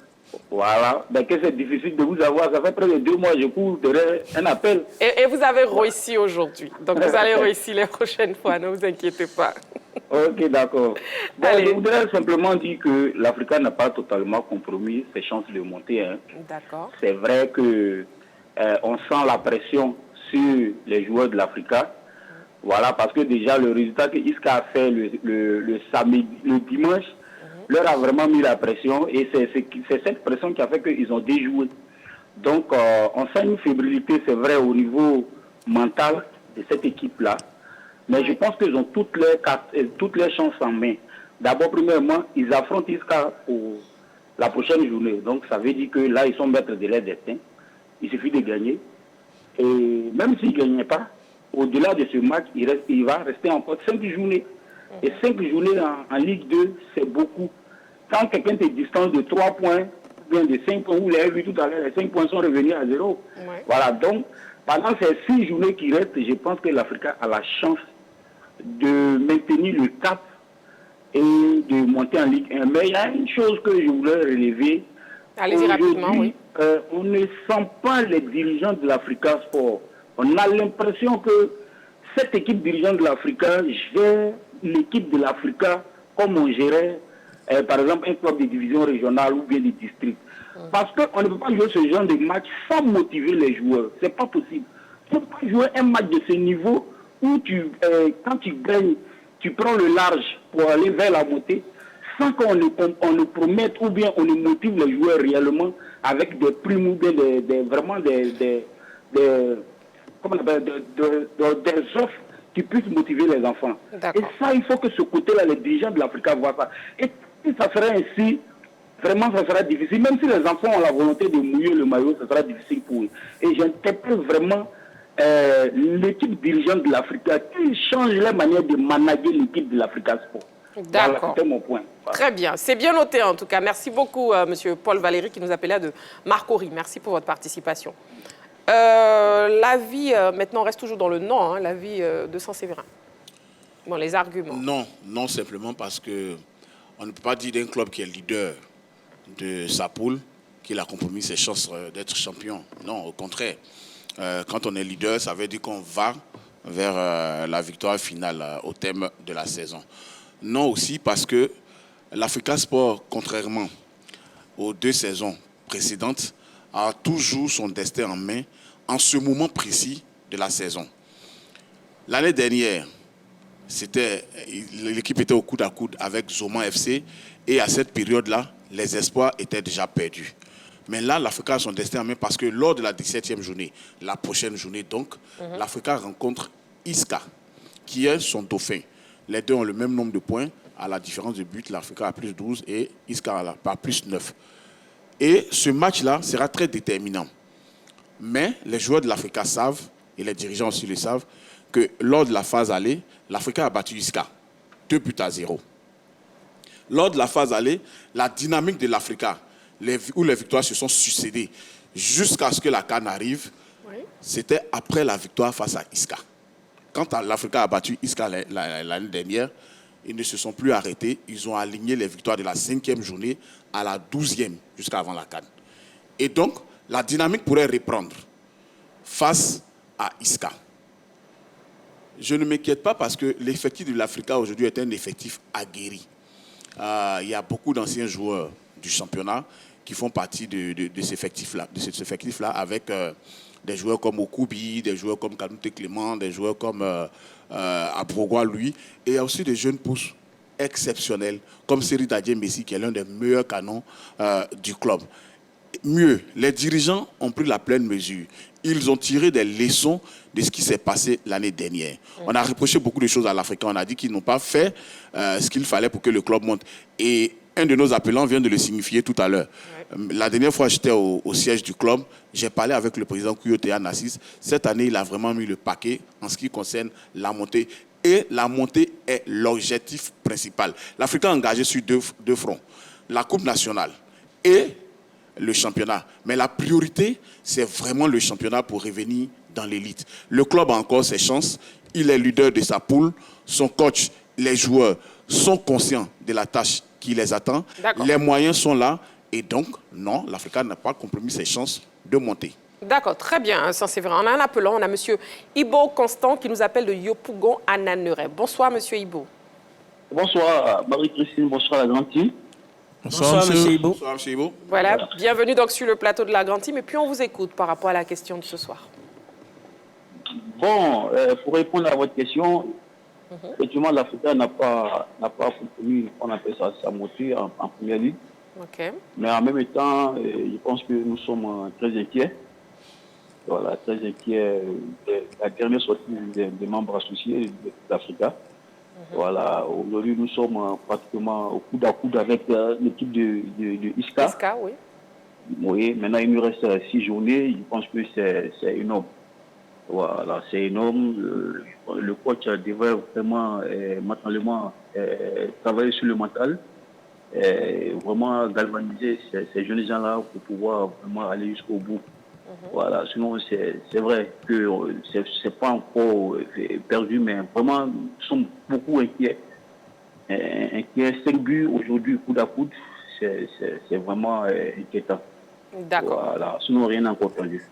Voilà. Ben, que c'est difficile de vous avoir. Ça fait près de 2 mois que je cours derrière un appel. Et vous avez réussi aujourd'hui. Donc, vous allez réussir les prochaines fois. Ne vous inquiétez pas. Ok, d'accord. Bon, je voudrais simplement dire que l'Africa n'a pas totalement compromis ses chances de monter. D'accord. C'est vrai que on sent la pression sur les joueurs de l'Africa. Voilà, parce que déjà, le résultat que Isca a fait le dimanche, leur a vraiment mis la pression et c'est cette pression qui a fait qu'ils ont déjoué. Donc, on sent une fébrilité, c'est vrai, au niveau mental de cette équipe-là. Mais je pense qu'ils ont toutes les chances en main. D'abord, premièrement, ils affrontent Isca pour la prochaine journée. Donc, ça veut dire que là, ils sont maîtres de leur destin. Il suffit de gagner. Et même s'ils ne gagnaient pas, au-delà de ce match, il va rester encore 5 journées. Et 5 journées en Ligue 2, c'est beaucoup. Quand quelqu'un te distance de 3 points, ou bien de 5 points, vous l'avez vu tout à l'heure, les 5 points sont revenus à 0. Voilà, donc, pendant ces 6 journées qui restent, je pense que l'Africa a la chance de maintenir le cap et de monter en Ligue 1. Mais il y a une chose que je voulais relever. Allez-y rapidement, oui. On ne sent pas les dirigeants de l'Africa Sport. On a l'impression que cette équipe dirigeante de l'Africa gère l'équipe de l'Africa comme on gérait, par exemple, un club de division régionale ou bien de district. Parce qu'on ne peut pas jouer ce genre de match sans motiver les joueurs. C'est pas possible. Tu ne peux pas jouer un match de ce niveau où quand tu gagnes, tu prends le large pour aller vers la montée sans qu'on ne promette ou bien on ne motive les joueurs réellement avec des primes ou bien vraiment des offres qui puissent motiver les enfants. Et ça, il faut que ce côté-là, les dirigeants de l'Africa voient ça. Et si ça serait ainsi, vraiment, ça sera difficile. Même si les enfants ont la volonté de mouiller le maillot, ça sera difficile pour eux. Et j'interpelle vraiment l'équipe dirigeante de l'Africa qui change la manière de manager l'équipe de l'Africa Sport. D'accord. Voilà, c'était mon point. Voilà. Très bien. C'est bien noté, en tout cas. Merci beaucoup, monsieur Paul Valéry, qui nous appelait de Marcory. Merci pour votre participation. L'avis, maintenant, on reste toujours dans le non, l'avis de Saint-Séverin. Bon, les arguments. Non, simplement parce que on ne peut pas dire d'un club qui est leader de sa poule qu'il a compromis ses chances d'être champion. Non, au contraire. Quand on est leader, ça veut dire qu'on va vers la victoire finale au terme de la saison. Non aussi parce que l'Africa Sport, contrairement aux 2 saisons précédentes, a toujours son destin en main en ce moment précis de la saison. L'année dernière, l'équipe était au coude à coude avec Zoman FC et à cette période-là, les espoirs étaient déjà perdus. Mais là, l'Africa a son destin en main parce que lors de la 17e journée, la prochaine journée donc, l'Africa rencontre Iska, qui est son dauphin. Les deux ont le même nombre de points. À la différence de but, l'Africa a plus 12 et Iska a plus 9. Et ce match-là sera très déterminant. Mais les joueurs de l'Africa savent, et les dirigeants aussi le savent, que lors de la phase aller, l'Africa a battu Iska 2-0. Lors de la phase aller, la dynamique de l'Africa, où les victoires se sont succédées jusqu'à ce que la CAN arrive, c'était après la victoire face à Iska. Quand l'Africa a battu Iska l'année dernière, ils ne se sont plus arrêtés. Ils ont aligné les victoires de la 5e journée à la 12e, jusqu'avant la CAN. Et donc, la dynamique pourrait reprendre face à Iska. Je ne m'inquiète pas parce que l'effectif de l'Africa aujourd'hui est un effectif aguerri. Il y a beaucoup d'anciens joueurs du championnat qui font partie de cet effectif-là avec des joueurs comme Okubi, des joueurs comme Kanouté Clément, des joueurs comme Abrogwa Louis, et il y a aussi des jeunes pousses exceptionnels comme Seri Dadje Messi qui est l'un des meilleurs canons du club. Mieux, les dirigeants ont pris la pleine mesure. Ils ont tiré des leçons de ce qui s'est passé l'année dernière. On a reproché beaucoup de choses à l'Africain. On a dit qu'ils n'ont pas fait ce qu'il fallait pour que le club monte. Et un de nos appelants vient de le signifier tout à l'heure. La dernière fois, j'étais au siège du club. J'ai parlé avec le président Kouyotea Nassis. Cette année, il a vraiment mis le paquet en ce qui concerne la montée. Et la montée est l'objectif principal. L'Africain est engagé sur deux fronts. La Coupe nationale et le championnat. Mais la priorité, c'est vraiment le championnat pour revenir dans l'élite. Le club a encore ses chances. Il est leader de sa poule. Son coach, les joueurs sont conscients de la tâche qui les attend. Les moyens sont là. Et donc, non, l'Africa n'a pas compromis ses chances de monter. D'accord, très bien, ça c'est vrai. On a un appelant, on a M. Ibo Constant qui nous appelle de Yopougon à Naneret. Bonsoir, M. Ibo. Bonsoir, Marie-Christine, bonsoir, la Grande-Tille. Bonsoir, M. Ibo. Bonsoir, M. Ibo. Voilà, bienvenue donc sur le plateau de la Grande-Tille, et puis on vous écoute par rapport à la question de ce soir. Bon, pour répondre à votre question, effectivement, l'Africa n'a pas compromis, on appelle ça sa montée en première ligue. Mais en même temps, je pense que nous sommes très inquiets. Voilà, très inquiets de la dernière sortie des membres associés de l'Africa. Voilà, aujourd'hui, nous sommes pratiquement au coude à coude avec l'équipe de Iska. Iska, oui. Oui, maintenant, il nous reste 6 journées. Je pense que c'est énorme. Voilà, c'est énorme. Le coach devrait vraiment mentalement travailler sur le mental. Vraiment galvaniser ces jeunes gens-là pour pouvoir vraiment aller jusqu'au bout. Voilà, sinon c'est vrai que c'est pas encore perdu, mais vraiment nous sommes beaucoup inquiets. Inquiets, 5 buts aujourd'hui, coude à coude, c'est vraiment inquiétant. D'accord. Voilà, sinon rien n'est encore perdu.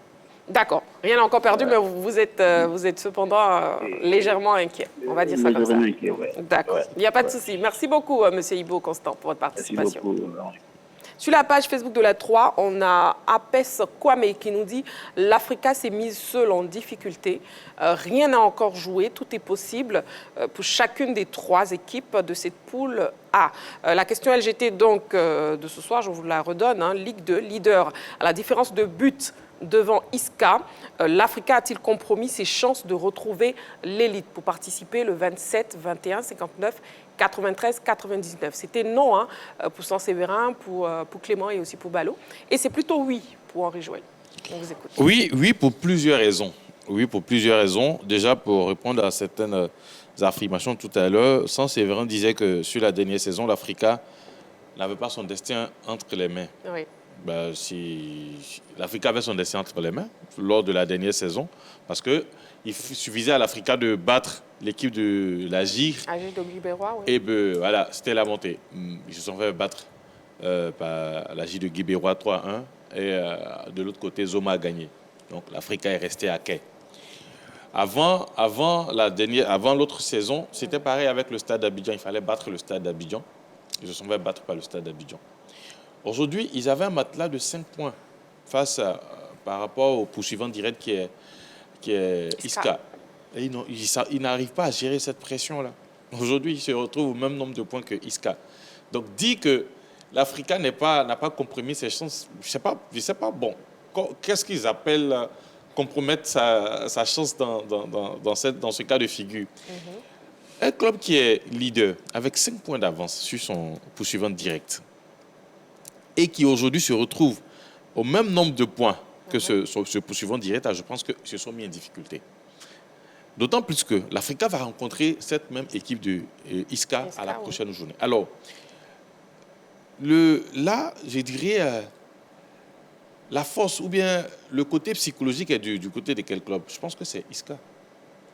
D'accord, rien n'est encore perdu, mais vous êtes cependant légèrement inquiet. On va dire ça comme ça. Inquiet, ouais. D'accord, il n'y a pas de souci. Merci beaucoup, M. Ibo Constant, pour votre participation. Merci beaucoup. Sur la page Facebook de la 3, on a Apes Kwame qui nous dit « L'Africa s'est mise seule en difficulté. Rien n'a encore joué. Tout est possible pour chacune des 3 équipes de cette poule A. » La question LGT donc de ce soir, je vous la redonne, hein, Ligue 2, leader à la différence de but devant Iska. L'Africa a-t-il compromis ses chances de retrouver l'élite pour participer le 27, 21, 59, 93, 99? C'était non hein, pour Saint-Séverin, pour Clément et aussi pour Ballot. Et c'est plutôt oui pour Henri Joël. On vous écoute. Oui, pour plusieurs raisons. Oui, pour plusieurs raisons. Déjà, pour répondre à certaines affirmations tout à l'heure, Saint-Séverin disait que sur la dernière saison, l'Africa n'avait pas son destin entre les mains. Oui. Si l'Africa avait son destin entre les mains lors de la dernière saison, parce qu'il suffisait à l'Africa de battre l'équipe de la GIR. Agir de Guibérois, oui. Et voilà, c'était la montée. Ils se sont fait battre par la GIR de Guibérois 3-1 et de l'autre côté, Zoma a gagné. Donc l'Africa est restée à quai. Avant l'autre saison, c'était pareil avec le Stade d'Abidjan. Il fallait battre le Stade d'Abidjan. Ils se sont fait battre par le Stade d'Abidjan. Aujourd'hui, ils avaient un matelas de 5 points par rapport au poursuivant direct qui est Isca. Et il n'arrive pas à gérer cette pression-là. Aujourd'hui, il se retrouve au même nombre de points que Isca. Donc, dit que l'Africa n'a pas compromis ses chances, je ne sais pas, bon, qu'est-ce qu'ils appellent compromettre sa chance dans ce cas de figure. Un club qui est leader, avec 5 points d'avance sur son poursuivant direct, et qui aujourd'hui se retrouve au même nombre de points que ce poursuivant direct, je pense qu'ils se sont mis en difficulté. D'autant plus que l'Africa va rencontrer cette même équipe de Isca à la prochaine journée. Alors, là, je dirais, la force ou bien le côté psychologique est du côté de quel club? Je pense que c'est Isca.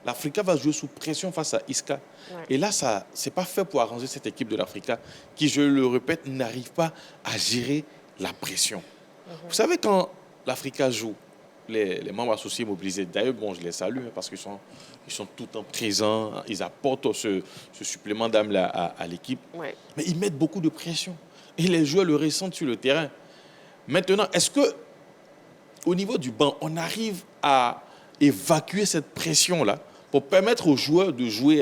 L'Africa va jouer sous pression face à Isca. Ouais. Et là, ce n'est pas fait pour arranger cette équipe de l'Africa qui, je le répète, n'arrive pas à gérer la pression. Vous savez, quand l'Africa joue, les membres associés mobilisés, d'ailleurs, bon, je les salue parce qu'ils sont tout le temps présents, ils apportent ce supplément d'âme à l'équipe, mais ils mettent beaucoup de pression. Et les joueurs le ressentent sur le terrain. Maintenant, est-ce qu'au niveau du banc, on arrive à évacuer cette pression-là pour permettre aux joueurs de jouer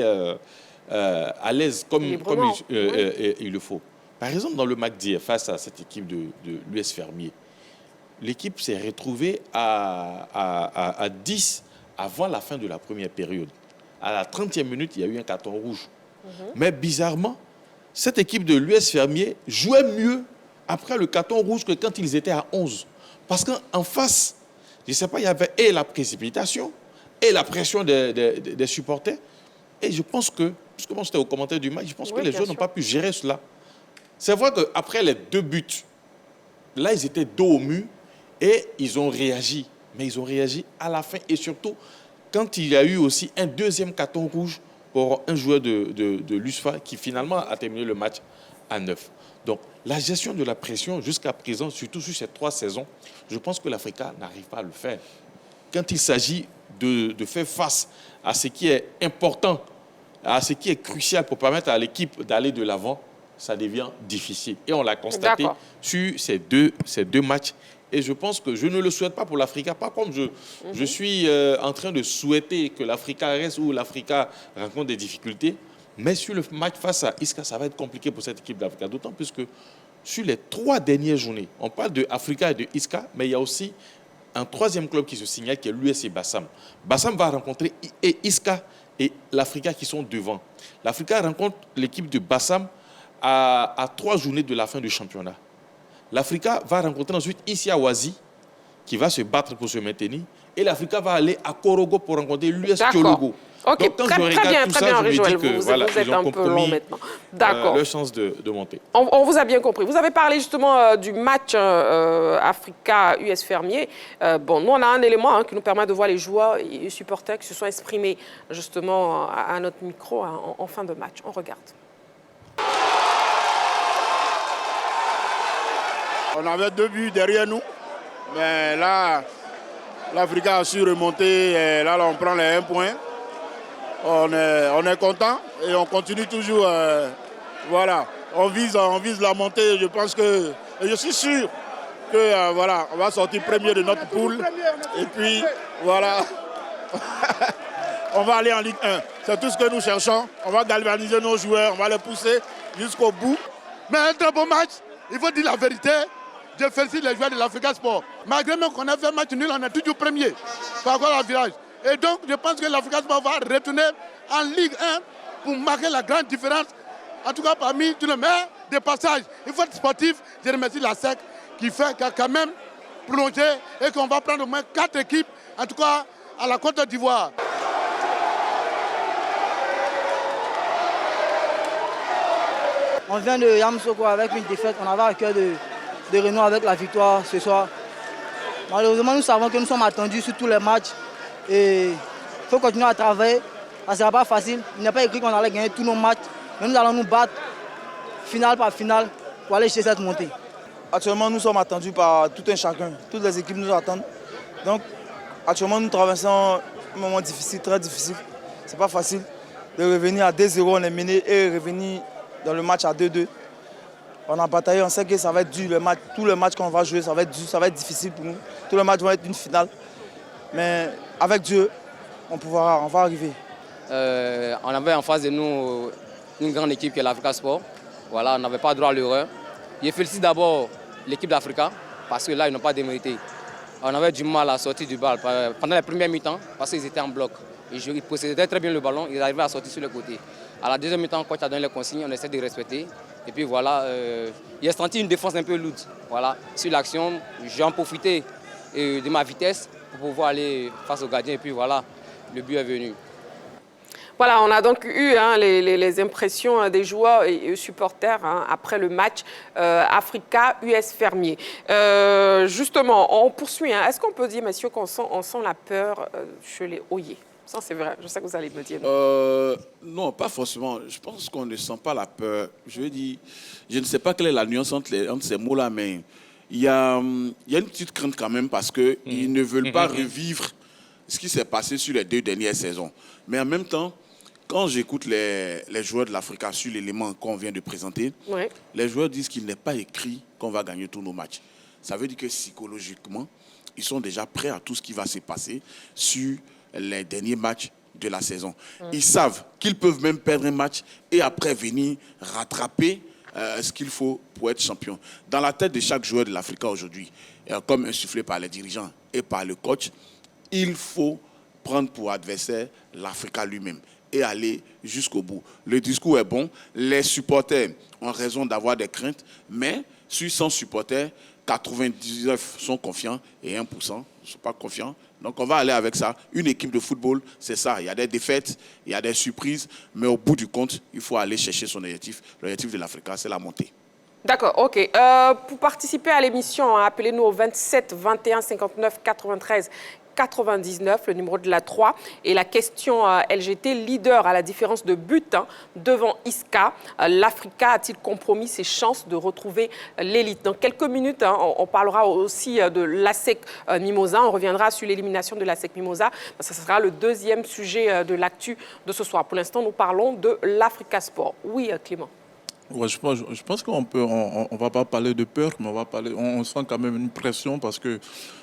à l'aise comme il le faut? Par exemple, dans le match d'hier, face à cette équipe de l'US Fermier, l'équipe s'est retrouvée à 10 avant la fin de la première période. À la 30e minute, il y a eu un carton rouge. Mais bizarrement, cette équipe de l'US Fermier jouait mieux après le carton rouge que quand ils étaient à 11. Parce qu'en face, je ne sais pas, il y avait et la précipitation et la pression des supporters. Et je pense que, puisque moi j'étais au commentaire du match, je pense que les joueurs n'ont pas pu gérer cela. C'est vrai qu'après les 2 buts, là, ils étaient dos au mur et ils ont réagi. Mais ils ont réagi à la fin et surtout quand il y a eu aussi un deuxième carton rouge pour un joueur de l'USFA qui finalement a terminé le match à 9. Donc, la gestion de la pression jusqu'à présent, surtout sur ces 3 saisons, je pense que l'Africa n'arrive pas à le faire. Quand il s'agit de faire face à ce qui est important, à ce qui est crucial pour permettre à l'équipe d'aller de l'avant, ça devient difficile. Et on l'a constaté sur ces deux matchs. Et je pense que je ne le souhaite pas pour l'Africa. Par contre, je suis en train de souhaiter que l'Africa reste où l'Africa rencontre des difficultés. Mais sur le match face à Isca, ça va être compliqué pour cette équipe d'Africa. D'autant plus que sur les 3 dernières journées, on parle de Africa et de Isca, mais il y a aussi un 3e club qui se signale, qui est l'USC Bassam. Bassam va rencontrer Isca et l'Africa qui sont devant. L'Africa rencontre l'équipe de Bassam à 3 journées de la fin du championnat. L'Africa va rencontrer ensuite Isia Wazi, qui va se battre pour se maintenir. Et l'Africa va aller à Korogo pour rencontrer l'US Kyologo. Ok, donc, quand très bien, Joël, vous êtes un peu long maintenant. D'accord. Leur chance de monter. On vous a bien compris. Vous avez parlé justement du match Africa-US Fermier. Bon, nous, on a un élément qui nous permet de voir les joueurs et les supporters qui se sont exprimés justement à notre micro en fin de match. On regarde. On avait 2 buts derrière nous, mais là, l'Africa a su remonter. Et là, on prend les 1 point. On est content et on continue toujours. Voilà, on vise la montée. Je pense que, et je suis sûr que voilà, on va sortir premier de notre poule. Et puis voilà, on va aller en Ligue 1. C'est tout ce que nous cherchons. On va galvaniser nos joueurs, on va les pousser jusqu'au bout. Mais un très bon match, il faut dire la vérité. Je félicite les joueurs de l'Africa Sport. Malgré même qu'on a fait un match nul, on est toujours premier par rapport à village. Et donc, je pense que l'Africa Sport va retourner en Ligue 1 pour marquer la grande différence. En tout cas, parmi tous les meilleurs des passages. Il faut être sportif. Je remercie la SEC qui a quand même plongé et qu'on va prendre au moins 4 équipes, en tout cas à la Côte d'Ivoire. On vient de Yamoussoukro avec une défaite. On avait à cœur de renouer avec la victoire ce soir. Malheureusement, nous savons que nous sommes attendus sur tous les matchs. Et il faut continuer à travailler. Ça ne sera pas facile. Il n'est pas écrit qu'on allait gagner tous nos matchs. Mais nous allons nous battre finale par finale pour aller chercher cette montée. Actuellement, nous sommes attendus par tout un chacun. Toutes les équipes nous attendent. Donc, actuellement, nous traversons un moment difficile, très difficile. Ce n'est pas facile de revenir à 2-0, on est mené, et revenir dans le match à 2-2. On a bataillé, on sait que ça va être dur. Tous les matchs qu'on va jouer, ça va être dur, ça va être difficile pour nous. Tous les matchs vont être une finale. Mais avec Dieu, on va arriver. On avait en face de nous une grande équipe qui est l'Africa Sport. Voilà, on n'avait pas droit à l'erreur. Je félicite d'abord l'équipe d'Africa parce que là, ils n'ont pas démérité. On avait du mal à sortir du bal pendant les premières mi-temps parce qu'ils étaient en bloc. Ils possédaient très bien le ballon, ils arrivaient à sortir sur le côté. À la deuxième mi-temps, le coach a donné les consignes, on essaie de respecter. Et puis voilà, il a senti une défense un peu lourde. Voilà, sur l'action, j'ai en profité de ma vitesse pour pouvoir aller face au gardien. Et puis voilà, le but est venu. Voilà, on a donc eu les impressions des joueurs et supporters après le match Africa US Fermier. Justement, on poursuit. Est-ce qu'on peut dire, messieurs, qu'on sent la peur chez les Oyer? Ça, c'est vrai. Je sais que vous allez me dire. Non, pas forcément. Je pense qu'on ne sent pas la peur. Je veux dire, je ne sais pas quelle est la nuance entre ces mots-là, mais il y a une petite crainte quand même parce qu'ils ne veulent pas revivre ce qui s'est passé sur les 2 dernières saisons. Mais en même temps, quand j'écoute les joueurs de l'Africa sur l'élément qu'on vient de présenter, les joueurs disent qu'il n'est pas écrit qu'on va gagner tous nos matchs. Ça veut dire que psychologiquement, ils sont déjà prêts à tout ce qui va se passer sur les derniers matchs de la saison. Ils savent qu'ils peuvent même perdre un match et après venir rattraper ce qu'il faut pour être champion. Dans la tête de chaque joueur de l'Africa aujourd'hui, comme insufflé par les dirigeants et par le coach, il faut prendre pour adversaire l'Africa lui-même et aller jusqu'au bout. Le discours est bon, les supporters ont raison d'avoir des craintes, mais sur 100 supporters, 99 sont confiants et 1% ne sont pas confiants. Donc on va aller avec ça. Une équipe de football, c'est ça. Il y a des défaites, il y a des surprises, mais au bout du compte, il faut aller chercher son objectif. L'objectif de l'Africa, c'est la montée. D'accord, ok. Pour participer à l'émission, appelez-nous au 27 21 59 93 99, le numéro de la 3. Et la question LGT, leader à la différence de but devant Isca. L'Africa a-t-il compromis ses chances de retrouver l'élite? Dans quelques minutes, on parlera aussi de l'ASEC Mimosa. On reviendra sur l'élimination de l'ASEC Mimosa. Ça sera le deuxième sujet de l'actu de ce soir. Pour l'instant, nous parlons de l'Africa Sport. Oui, Clément. Ouais, je pense qu'on va pas parler de peur, mais on sent quand même une pression parce que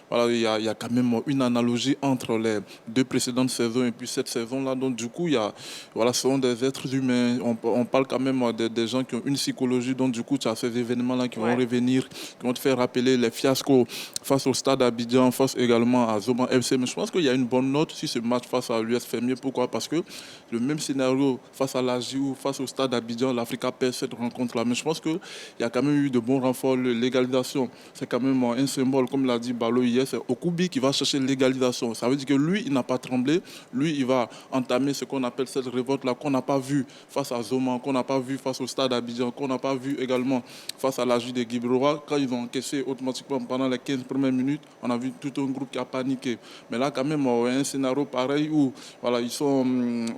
voilà, il y a quand même une analogie entre les 2 précédentes saisons et puis cette saison-là. Donc du coup, ce sont des êtres humains. On parle quand même des gens qui ont une psychologie. Donc du coup, tu as ces événements-là qui vont revenir, qui vont te faire rappeler les fiascos face au Stade Abidjan, face également à Zoma FC. Mais je pense qu'il y a une bonne note sur ce match face à l'US Fermier. Pourquoi? Parce que le même scénario face à l'AJ ou face au Stade Abidjan, l'Africa perd cette rencontre-là. Mais je pense qu'il y a quand même eu de bons renforts. L'égalisation, c'est quand même un symbole, comme l'a dit Balo hier, c'est Okubi qui va chercher l'égalisation. Ça veut dire que lui, il n'a pas tremblé. Lui, il va entamer ce qu'on appelle cette révolte-là qu'on n'a pas vu face à Zoma, qu'on n'a pas vu face au Stade Abidjan, qu'on n'a pas vu également face à l'AJ de Guibroa. Quand ils ont encaissé automatiquement pendant les 15 premières minutes, on a vu tout un groupe qui a paniqué. Mais là, quand même, il y a un scénario pareil où ils sont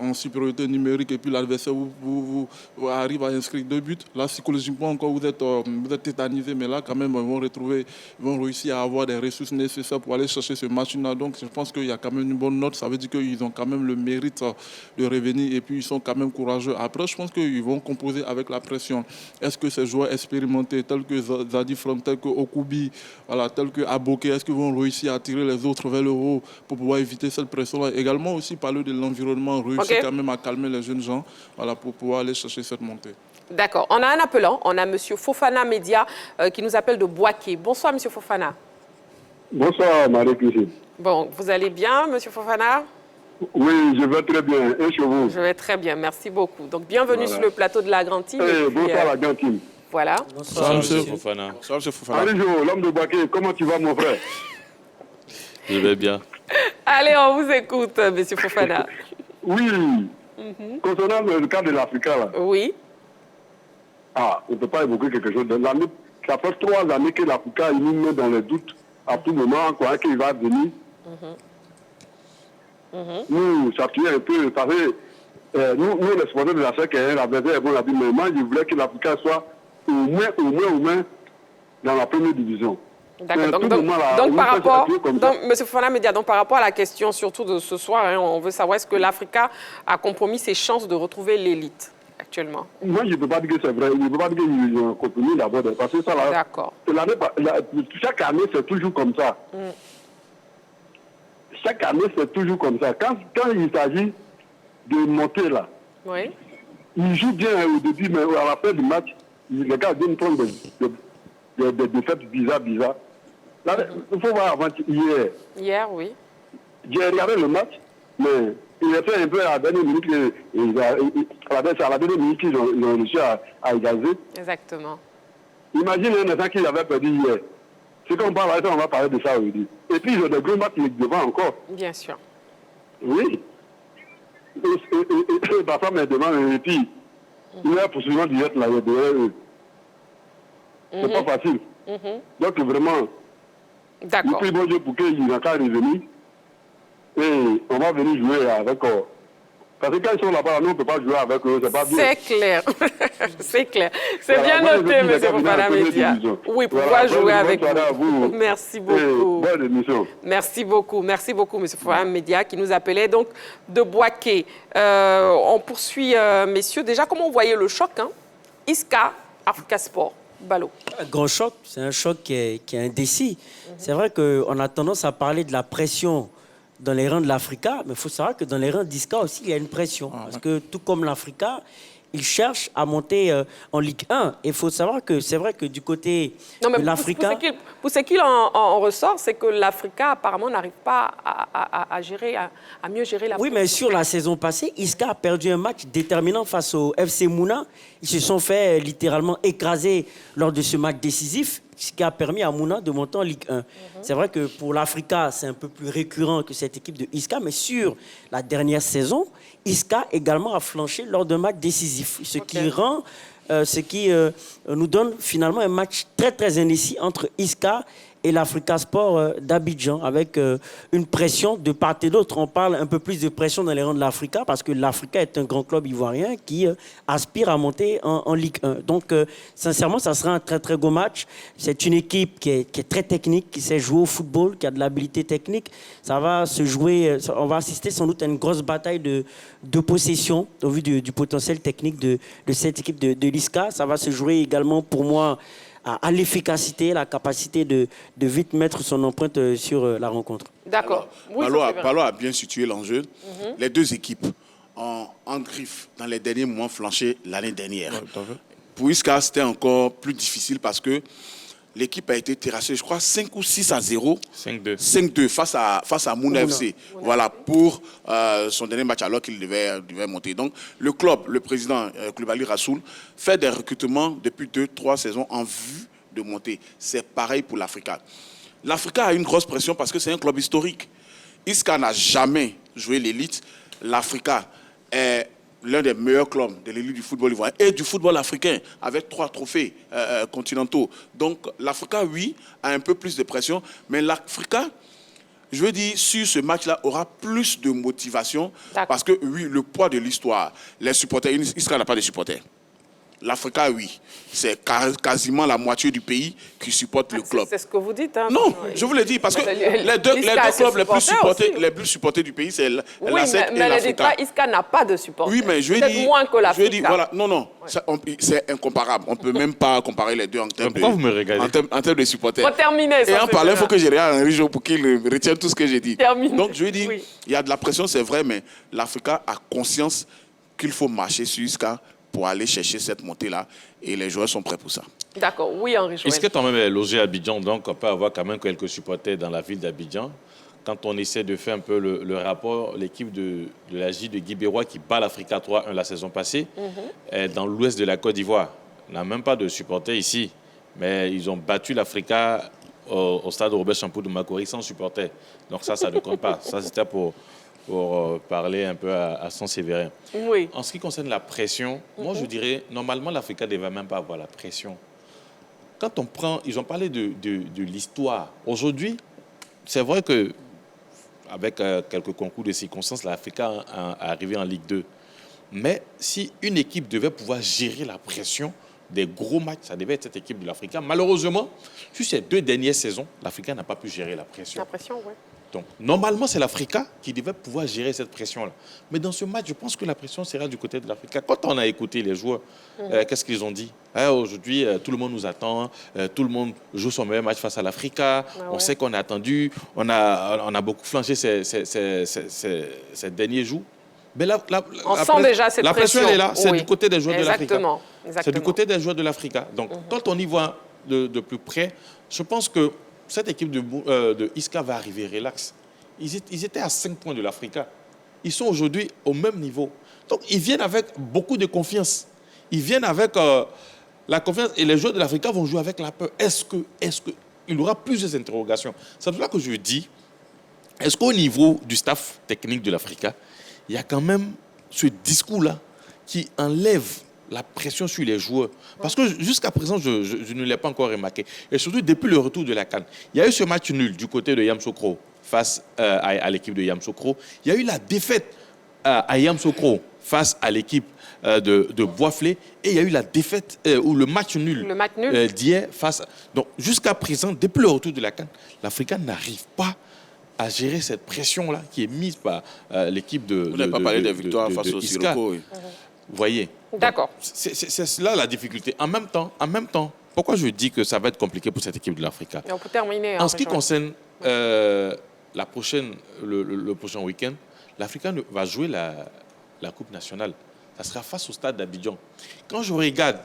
en supériorité numérique et puis l'adversaire vous arrive à inscrire 2 buts. Là, psychologiquement, encore, vous êtes tétanisé, mais là, quand même, ils vont réussir à avoir des ressources nécessaires pour aller chercher ce match-là. Donc, je pense qu'il y a quand même une bonne note. Ça veut dire qu'ils ont quand même le mérite de revenir et puis ils sont quand même courageux. Après, je pense qu'ils vont composer avec la pression. Est-ce que ces joueurs expérimentés, tels que Zadi From, tels que Okubi, tels que Aboké, est-ce qu'ils vont réussir à tirer les autres vers le haut pour pouvoir éviter cette pression-là? Également aussi parler de l'environnement, réussir quand même à calmer les jeunes gens pour pouvoir aller chercher cette montée. D'accord. On a un appelant. On a M. Fofana Média qui nous appelle de Boaké. Bonsoir, M. Fofana. Bonsoir, Marie-Christine. Bon, vous allez bien, M. Fofana? Oui, je vais très bien. Et chez vous? Je vais très bien, merci beaucoup. Donc, bienvenue sur le plateau de la Grande Team. Bonsoir, la Grande Team. Voilà. Bonsoir, M. Fofana. Bonsoir, M. Fofana. Allez, l'homme de Boaké, comment tu vas, mon frère? Je vais bien. Allez, on vous écoute, M. Fofana. Oui. Concernant le cas de l'Africa, là. Oui. On ne peut pas évoquer quelque chose. Ça fait 3 années que l'Africa nous met dans les doutes à tout moment, quoi, qu'il va venir. Nous, ça tient un peu. Nous, les supporters de l'Afrique, l'adversaire, on a dit, mais moi, je voulais que l'Africa soit au moins dans la première division. D'accord. Donc, par rapport, M. Fofana Média, par rapport à la question surtout de ce soir, on veut savoir est-ce que l'Africa a compromis ses chances de retrouver l'élite actuellement? Moi, je ne peux pas dire que c'est vrai. Je ne peux pas dire qu'ils ont compromis d'abord. Parce que ça, là, chaque année, c'est toujours comme ça. chaque année, c'est toujours comme ça. Quand il s'agit de monter là, oui. il joue bien au début, mais à la fin du match, les gars viennent prendre des défaites bizarres. Là, il faut voir avant hier. Hier, oui. J'ai regardé le match, mais il a fait un peu à la dernière minute, à la dernière minute qu'ils ont réussi à égaliser. Exactement. Imagine un instant qu'ils avaient perdu hier. C'est qu'on parle on va parler de ça aujourd'hui. Et puis ils ont des gros matchs devant encore. Bien sûr. Oui. Et ma femme est devant, et puis il y a poursuivant direct là, derrière eux. C'est pas facile. Donc vraiment, d'accord. Il prie bon Dieu pour qu'il n'a qu'à revenir. Et on va venir jouer avec eux. Parce que quand ils sont là-bas, nous, on ne peut pas jouer avec eux, c'est pas bien. C'est clair. C'est clair. C'est bien noté, M. Fofana Média. Oui, pouvoir jouer avec vous. Merci beaucoup. Bonne émission. Merci beaucoup, M. Fofana Média, qui nous appelait donc de Boaké. On poursuit, messieurs. Déjà, comment vous voyez le choc, hein? Iska, Africa Sport. Ballot. Un grand choc, c'est un choc qui est indécis. C'est vrai qu'on a tendance à parler de la pression dans les rangs de l'Africa, mais il faut savoir que dans les rangs d'Iska aussi, il y a une pression. Parce que tout comme l'Africa, ils cherchent à monter en Ligue 1. Et il faut savoir que c'est vrai que du côté de l'Africa... Pour ce qu'il en ressort, c'est que l'Africa, apparemment, n'arrive pas à mieux gérer la... Oui, mais sur la saison passée, Iska a perdu un match déterminant face au FC Mouna. Ils se sont fait littéralement écraser lors de ce match décisif, ce qui a permis à Mouna de monter en Ligue 1. C'est vrai que pour l'Africa, c'est un peu plus récurrent que cette équipe de Iska, mais sur la dernière saison, Iska également a flanché lors d'un match décisif, ce qui nous donne finalement un match très très indécis entre Iska et l'Africa Sport d'Abidjan, avec une pression de part et d'autre. On parle un peu plus de pression dans les rangs de l'Africa, parce que l'Africa est un grand club ivoirien qui aspire à monter en Ligue 1. Donc, sincèrement, ça sera un très très beau match. C'est une équipe qui est très technique, qui sait jouer au football, qui a de l'habilité technique. Ça va se jouer, on va assister sans doute à une grosse bataille de possession, au vu du potentiel technique de cette équipe de l'Iska. Ça va se jouer également, pour moi, à l'efficacité, la capacité de vite mettre son empreinte sur la rencontre. D'accord. Ballot a bien situé l'enjeu. Les deux équipes ont en griffe dans les derniers mois flanché l'année dernière. Pour Iska, c'était encore plus difficile parce que l'équipe a été terrassée, je crois, 5 ou 6-0. 5-2. 5-2 face à Mouna FC. Voilà, pour son dernier match alors qu'il devait monter. Donc, le club, le président Koulibaly Rassoul, fait des recrutements depuis 2-3 saisons en vue de monter. C'est pareil pour l'Africa. L'Africa a une grosse pression parce que c'est un club historique. Iska n'a jamais joué l'élite. L'Africa est l'un des meilleurs clubs de l'élite du football ivoirien et du football africain, avec 3 trophées continentaux. Donc l'Africa, oui, a un peu plus de pression, mais l'Africa, je veux dire, sur ce match-là, aura plus de motivation parce que, oui, le poids de l'histoire, les supporters, Iska n'a pas de supporters. L'Africa, oui. C'est quasiment la moitié du pays qui supporte le club. C'est ce que vous dites. Hein, non, je vous le dis, parce que les deux clubs les plus supportés du pays, c'est l'ASEC et l'Africa. Mais Iska n'a pas de supporters. Oui, mais je vais dire... moins que l'Africa. Je vais dire, voilà, non, c'est incomparable. On ne peut même pas comparer les deux en termes Pourquoi vous me regardez? en termes de supporters. Pour terminer, et en parlant, il faut que je regarde Henri Jo pour qu'il retienne tout ce que j'ai dit. Termine. Donc, je vais dire, il y a de la pression, c'est vrai, mais l'Africa a conscience qu'il faut marcher sur Iska pour aller chercher cette montée-là, et les joueurs sont prêts pour ça. D'accord, oui, Henri Joël. Est-ce que quand même est logé à Abidjan, donc on peut avoir quand même quelques supporters dans la ville d'Abidjan? Quand on essaie de faire un peu le rapport, l'équipe de la J de Guy Bérois qui bat l'Africa 3-1 la saison passée, est dans l'ouest de la Côte d'Ivoire. On n'a même pas de supporters ici, mais ils ont battu l'Africa au stade Robert Champoux de Makori sans supporters. Donc ça ne compte pas. Ça, c'était pour parler un peu à Saint-Séverin. Oui. En ce qui concerne la pression, moi je dirais, normalement l'Africa ne devait même pas avoir la pression. Quand on prend, ils ont parlé de l'histoire. Aujourd'hui, c'est vrai que avec quelques concours de circonstances, l'Africa est arrivé en Ligue 2. Mais si une équipe devait pouvoir gérer la pression des gros matchs, ça devait être cette équipe de l'Africa. Malheureusement, sur ces 2 dernières saisons, l'Africa n'a pas pu gérer la pression. La pression, oui. Donc, normalement, c'est l'Africa qui devait pouvoir gérer cette pression-là. Mais dans ce match, je pense que la pression sera du côté de l'Africa. Quand on a écouté les joueurs, qu'est-ce qu'ils ont dit? Aujourd'hui, tout le monde nous attend, tout le monde joue son meilleur match face à l'Africa. On sait qu'on est attendu, on a beaucoup flanché ces derniers jours. Mais on sent déjà cette pression. La pression est là, c'est du côté des joueurs de l'Africa. Exactement. C'est du côté des joueurs de l'Africa. Donc, quand on y voit de plus près, je pense que cette équipe de Isca va arriver relax. Ils étaient à 5 points de l'Africa. Ils sont aujourd'hui au même niveau. Donc, ils viennent avec beaucoup de confiance. Ils viennent avec la confiance et les joueurs de l'Africa vont jouer avec la peur. Est-ce que il y aura plusieurs interrogations? C'est pour ça que je dis, est-ce qu'au niveau du staff technique de l'Africa, il y a quand même ce discours-là qui enlève la pression sur les joueurs? Parce que jusqu'à présent, je ne l'ai pas encore remarqué. Et surtout, depuis le retour de la CAN, il y a eu ce match nul du côté de Yamoussoukro face à l'équipe de Yamoussoukro. Il y a eu la défaite à Yamoussoukro face à l'équipe de Boisflé. Et il y a eu la défaite, ou le match nul, d'hier face... Donc, jusqu'à présent, depuis le retour de la CAN, l'Africain n'arrive pas à gérer cette pression-là qui est mise par l'équipe de... Vous n'avez pas parlé des victoires face au Sirocco. Vous voyez. D'accord. C'est là la difficulté. En même temps, pourquoi je dis que ça va être compliqué pour cette équipe de l'Africa? On peut terminer. En ce qui concerne le prochain week-end, l'Africa va jouer la Coupe nationale. Ça sera face au stade d'Abidjan. Quand je regarde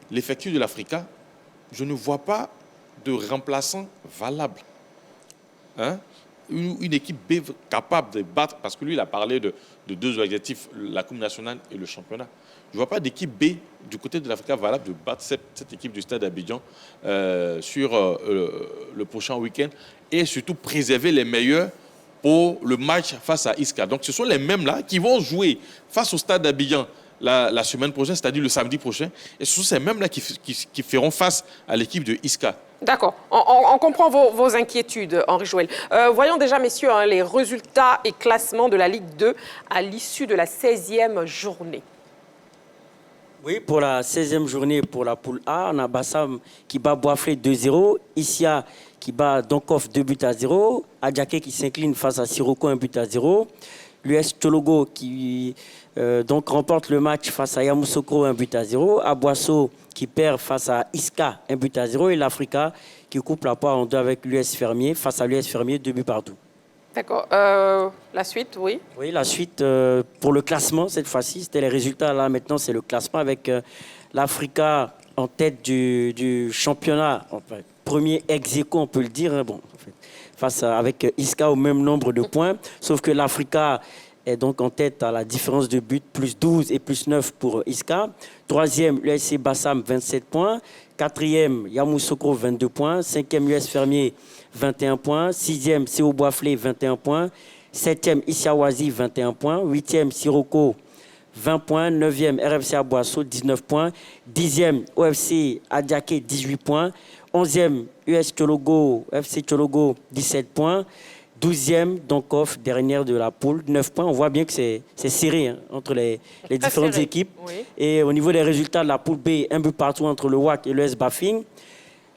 l'effectif de l'Africa, je ne vois pas de remplaçant valable. Une équipe B capable de battre, parce que lui, il a parlé de deux objectifs, la Coupe nationale et le championnat. Je ne vois pas d'équipe B du côté de l'Africa valable de battre cette équipe du stade d'Abidjan sur le prochain week-end et surtout préserver les meilleurs pour le match face à Isca. Donc, ce sont les mêmes-là qui vont jouer face au stade d'Abidjan la semaine prochaine, c'est-à-dire le samedi prochain. Et ce sont ces mêmes-là qui feront face à l'équipe de Isca. D'accord. On comprend vos inquiétudes, Henri Joël. Voyons déjà, messieurs, les résultats et classements de la Ligue 2 à l'issue de la 16e journée. Oui, pour la 16e journée, pour la poule A, on a Bassam qui bat Boisflé 2-0, Issia qui bat Donkoff 2-0, Adjaké qui s'incline face à Sirocco 1-0, l'US Tchologo qui donc remporte le match face à Yamoussoukro 1-0, Aboasso qui perd face à Isca 1-0 et l'Africa qui coupe la poire en deux avec l'US Fermier face à l'US Fermier 2-2. D'accord. La suite, oui. Oui, la suite, pour le classement, cette fois-ci, c'était les résultats. Là, maintenant, c'est le classement avec l'Africa en tête du championnat. Enfin, premier ex-aequo, on peut le dire. Bon, en fait, avec Isca au même nombre de points. Sauf que l'Africa est donc en tête à la différence de but, plus 12 et plus 9 pour Isca. Troisième, l'USC Bassam, 27 points. Quatrième, Yamoussoukro, 22 points. Cinquième, l'US Fermier, 21 points. Sixième, CO Boisflé, 21 points. Septième, Issiawazi, 21 points. Huitième, Sirocco, 20 points. Neuvième, RFC Aboasso, 19 points. Dixième, OFC Adjaké, 18 points. Onzième, US Tchologo, FC Tchologo, 17 points. 12e, Donkoff, dernière de la poule, 9 points. On voit bien que c'est serré entre les différentes équipes. Oui. Et au niveau des résultats de la poule B, un but partout entre le WAC et l'US Bafing.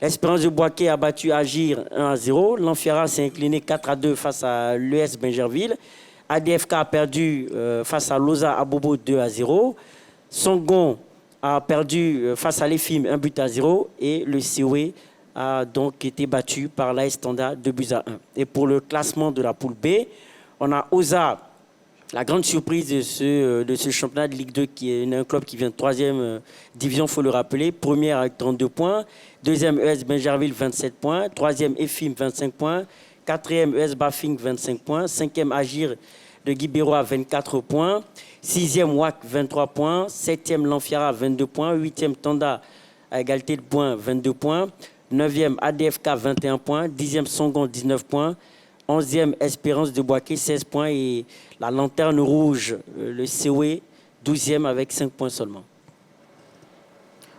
L'Espérance de Boaké a battu Agir 1-0. L'Anfiara s'est incliné 4-2 face à l'US Bingerville. ADFK a perdu face à Loza Abobo 2-0. Songon a perdu face à l'EFIM 1-0. Et le COE a donc été battu par l'AS Standard 2-1. Et pour le classement de la poule B, on a Oza, la grande surprise de ce championnat de Ligue 2, qui est un club qui vient de 3e division, il faut le rappeler. Première avec 32 points. Deuxième, ES Bingerville, 27 points. Troisième, EFIM, 25 points. Quatrième, ES Bafing, 25 points. Cinquième, Agir de Guy Bérois, 24 points. Sixième, WAC, 23 points. Septième, L'Anfiara, 22 points. Huitième, Tanda, à égalité de points, 22 points. 9e, ADFK, 21 points. 10e, Songon, 19 points. 11e, Espérance de Boaké, 16 points. Et la lanterne rouge, le COE, 12e avec 5 points seulement.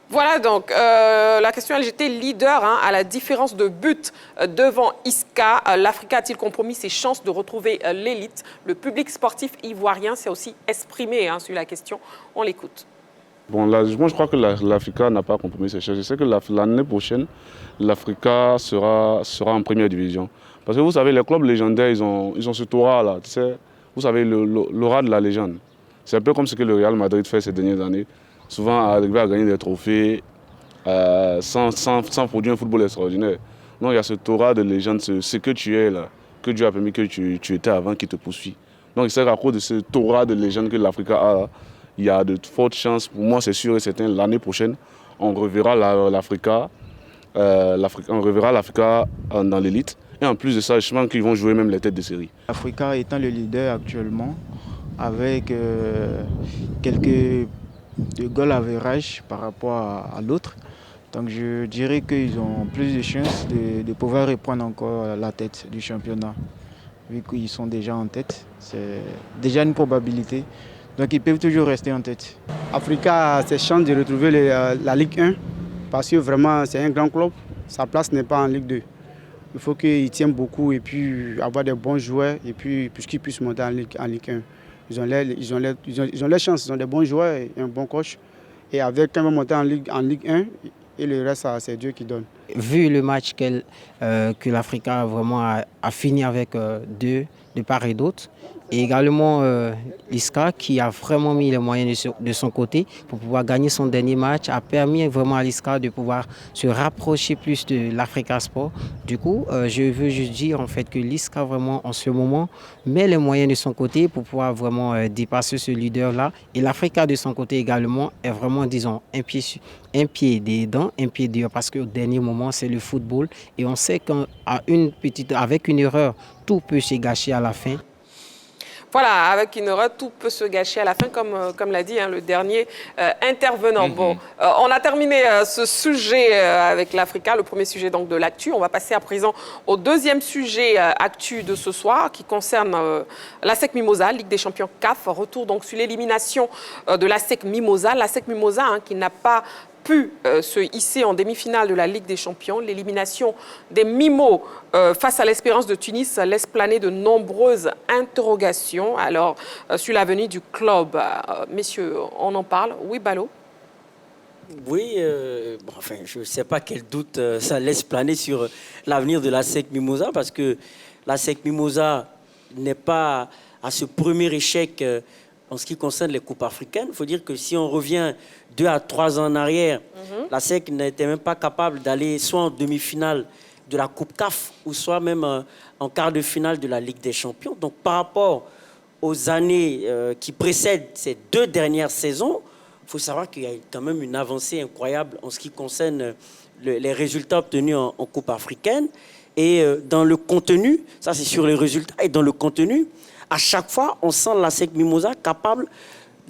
Voilà donc, la question LGT leader à la différence de but devant Isca. L'Africa a-t-il compromis ses chances de retrouver l'élite? Le public sportif ivoirien s'est aussi exprimé sur la question. On l'écoute. Bon, là, moi, je crois que l'Africa n'a pas compromis ses chances. Je sais que l'année prochaine, l'Africa sera en première division. Parce que vous savez, les clubs légendaires, ils ont ce aura-là, tu sais, vous savez, l'aura de la légende. C'est un peu comme ce que le Real Madrid fait ces dernières années. Souvent, arriver à gagner des trophées sans produire un football extraordinaire. Non, il y a ce aura de légende, ce que tu es là, que Dieu a permis que tu étais avant, qui te poursuit. Donc, c'est à cause de ce aura de légende que l'Africa a là, il y a de fortes chances, pour moi c'est sûr et certain, l'année prochaine, on reverra l'Africa dans l'élite. Et en plus de ça, je pense qu'ils vont jouer même les têtes de série. L'Africa étant le leader actuellement, avec quelques goal average par rapport à l'autre. Donc je dirais qu'ils ont plus de chances de pouvoir reprendre encore la tête du championnat. Vu qu'ils sont déjà en tête, c'est déjà une probabilité. Donc ils peuvent toujours rester en tête. Africa a ses chances de retrouver la Ligue 1 parce que vraiment c'est un grand club. Sa place n'est pas en Ligue 2. Il faut qu'il tienne beaucoup et puis avoir des bons joueurs et puis puisqu'ils puissent monter en Ligue 1. Ils ont les chances, ils ont des bons joueurs et un bon coach. Et avec quand même monter en Ligue 1, et le reste, c'est Dieu qui donne. Vu le match que l'Africa vraiment a fini avec deux de part et d'autre, et également l'ISCA qui a vraiment mis les moyens de son côté pour pouvoir gagner son dernier match, a permis vraiment à l'ISCA de pouvoir se rapprocher plus de l'Africa Sport. Du coup, je veux juste dire en fait que l'ISCA vraiment en ce moment met les moyens de son côté pour pouvoir vraiment dépasser ce leader-là. Et l'Africa de son côté également est vraiment, disons, un pied dedans, un pied dehors, parce qu'au dernier moment, c'est le football. Et on sait qu'avec une erreur, tout peut se gâcher à la fin. Voilà, avec une erreur, tout peut se gâcher à la fin, comme l'a dit le dernier intervenant. Bon, on a terminé ce sujet avec l'Africa, le premier sujet donc de l'actu. On va passer à présent au deuxième sujet actu de ce soir qui concerne l'ASEC Mimosa, Ligue des champions CAF. Retour donc sur l'élimination de l'ASEC Mimosa. L'ASEC Mimosa qui n'a pas pu se hisser en demi-finale de la Ligue des Champions. L'élimination des Mimos face à l'Espérance de Tunis laisse planer de nombreuses interrogations. Alors, sur l'avenir du club, messieurs, on en parle. Oui, Balo? Oui, je ne sais pas quel doute ça laisse planer sur l'avenir de l'ASEC Mimosa, parce que l'ASEC Mimosa n'est pas à ce premier échec en ce qui concerne les coupes africaines. Il faut dire que si on revient 2 à 3 ans en arrière, l'ASEC n'était même pas capable d'aller soit en demi-finale de la Coupe CAF ou soit même en quart de finale de la Ligue des Champions. Donc par rapport aux années qui précèdent ces 2 dernières saisons, il faut savoir qu'il y a quand même une avancée incroyable en ce qui concerne les résultats obtenus en Coupe africaine. Et dans le contenu, ça c'est sur les résultats, et dans le contenu, à chaque fois, on sent l'ASEC Mimosa capable,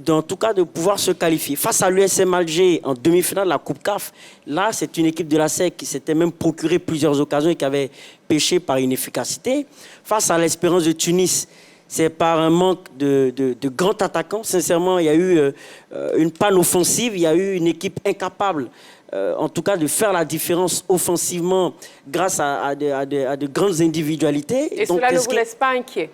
en tout cas, de pouvoir se qualifier. Face à l'USM Alger, en demi-finale de la Coupe CAF, là, c'est une équipe de l'ASEC qui s'était même procuré plusieurs occasions et qui avait péché par inefficacité. Face à l'Espérance de Tunis, c'est par un manque de grands attaquants. Sincèrement, il y a eu une panne offensive, il y a eu une équipe incapable, en tout cas, de faire la différence offensivement grâce à de grandes individualités. Et donc, cela ne vous laisse pas inquiet?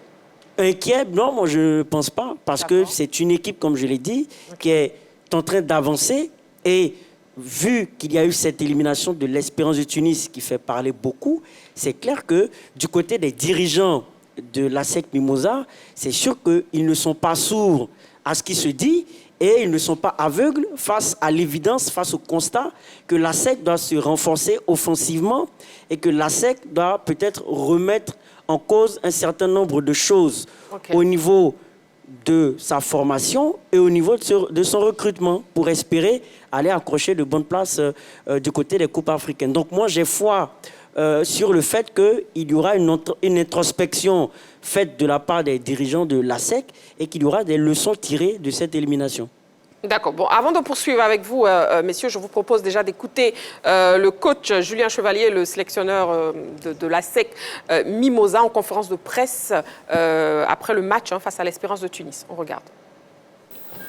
Inquiet, non, moi je ne pense pas, parce que c'est une équipe, comme je l'ai dit, qui est en train d'avancer. Et vu qu'il y a eu cette élimination de l'Espérance de Tunis qui fait parler beaucoup, c'est clair que du côté des dirigeants de l'ASEC Mimosa, c'est sûr qu'ils ne sont pas sourds à ce qui se dit et ils ne sont pas aveugles face à l'évidence, face au constat que l'ASEC doit se renforcer offensivement et que l'ASEC doit peut-être remettre en cause un certain nombre de choses au niveau de sa formation et au niveau de son recrutement pour espérer aller accrocher de bonnes places du côté des coupes africaines. Donc moi, j'ai foi sur le fait qu'il y aura une introspection faite de la part des dirigeants de l'ASEC et qu'il y aura des leçons tirées de cette élimination. D'accord. Bon, avant de poursuivre avec vous, messieurs, je vous propose déjà d'écouter le coach Julien Chevalier, le sélectionneur de l'ASEC Mimosa, en conférence de presse après le match face à l'Espérance de Tunis. On regarde.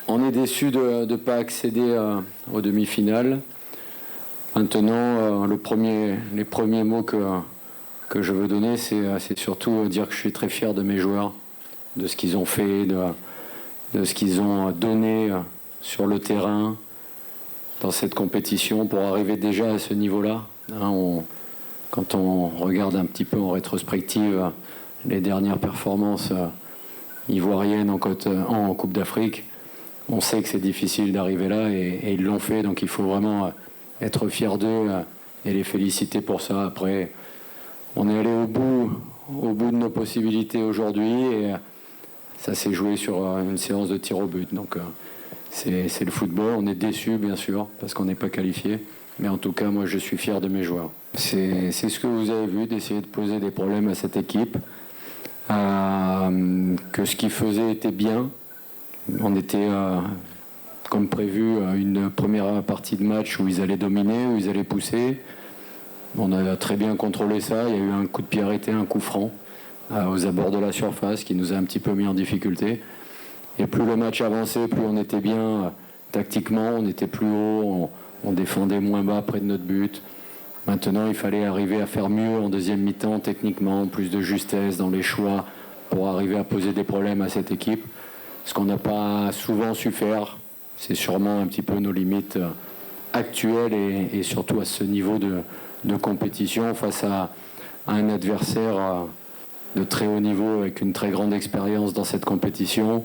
On est déçus de ne pas accéder aux demi-finales. Maintenant, les premiers mots que je veux donner, c'est surtout dire que je suis très fier de mes joueurs, de ce qu'ils ont fait, de ce qu'ils ont donné sur le terrain dans cette compétition pour arriver déjà à ce niveau-là. quand on regarde un petit peu en rétrospective les dernières performances ivoiriennes en Coupe d'Afrique, on sait que c'est difficile d'arriver là et ils l'ont fait, donc il faut vraiment être fier d'eux et les féliciter pour ça. Après, on est allé au bout de nos possibilités aujourd'hui et ça s'est joué sur une séance de tir au but. Donc c'est le football, on est déçus bien sûr parce qu'on n'est pas qualifié, mais en tout cas moi je suis fier de mes joueurs. C'est ce que vous avez vu, d'essayer de poser des problèmes à cette équipe, que ce qu'ils faisaient était bien. On était, comme prévu, une première partie de match où ils allaient dominer, où ils allaient pousser. On a très bien contrôlé ça. Il y a eu un coup de pied arrêté, un coup franc aux abords de la surface qui nous a un petit peu mis en difficulté. Et plus le match avançait, plus on était bien tactiquement, on était plus haut, on défendait moins bas près de notre but. Maintenant, il fallait arriver à faire mieux en deuxième mi-temps, techniquement, plus de justesse dans les choix pour arriver à poser des problèmes à cette équipe. Ce qu'on n'a pas souvent su faire, c'est sûrement un petit peu nos limites actuelles et surtout à ce niveau de compétition face à un adversaire de très haut niveau avec une très grande expérience dans cette compétition,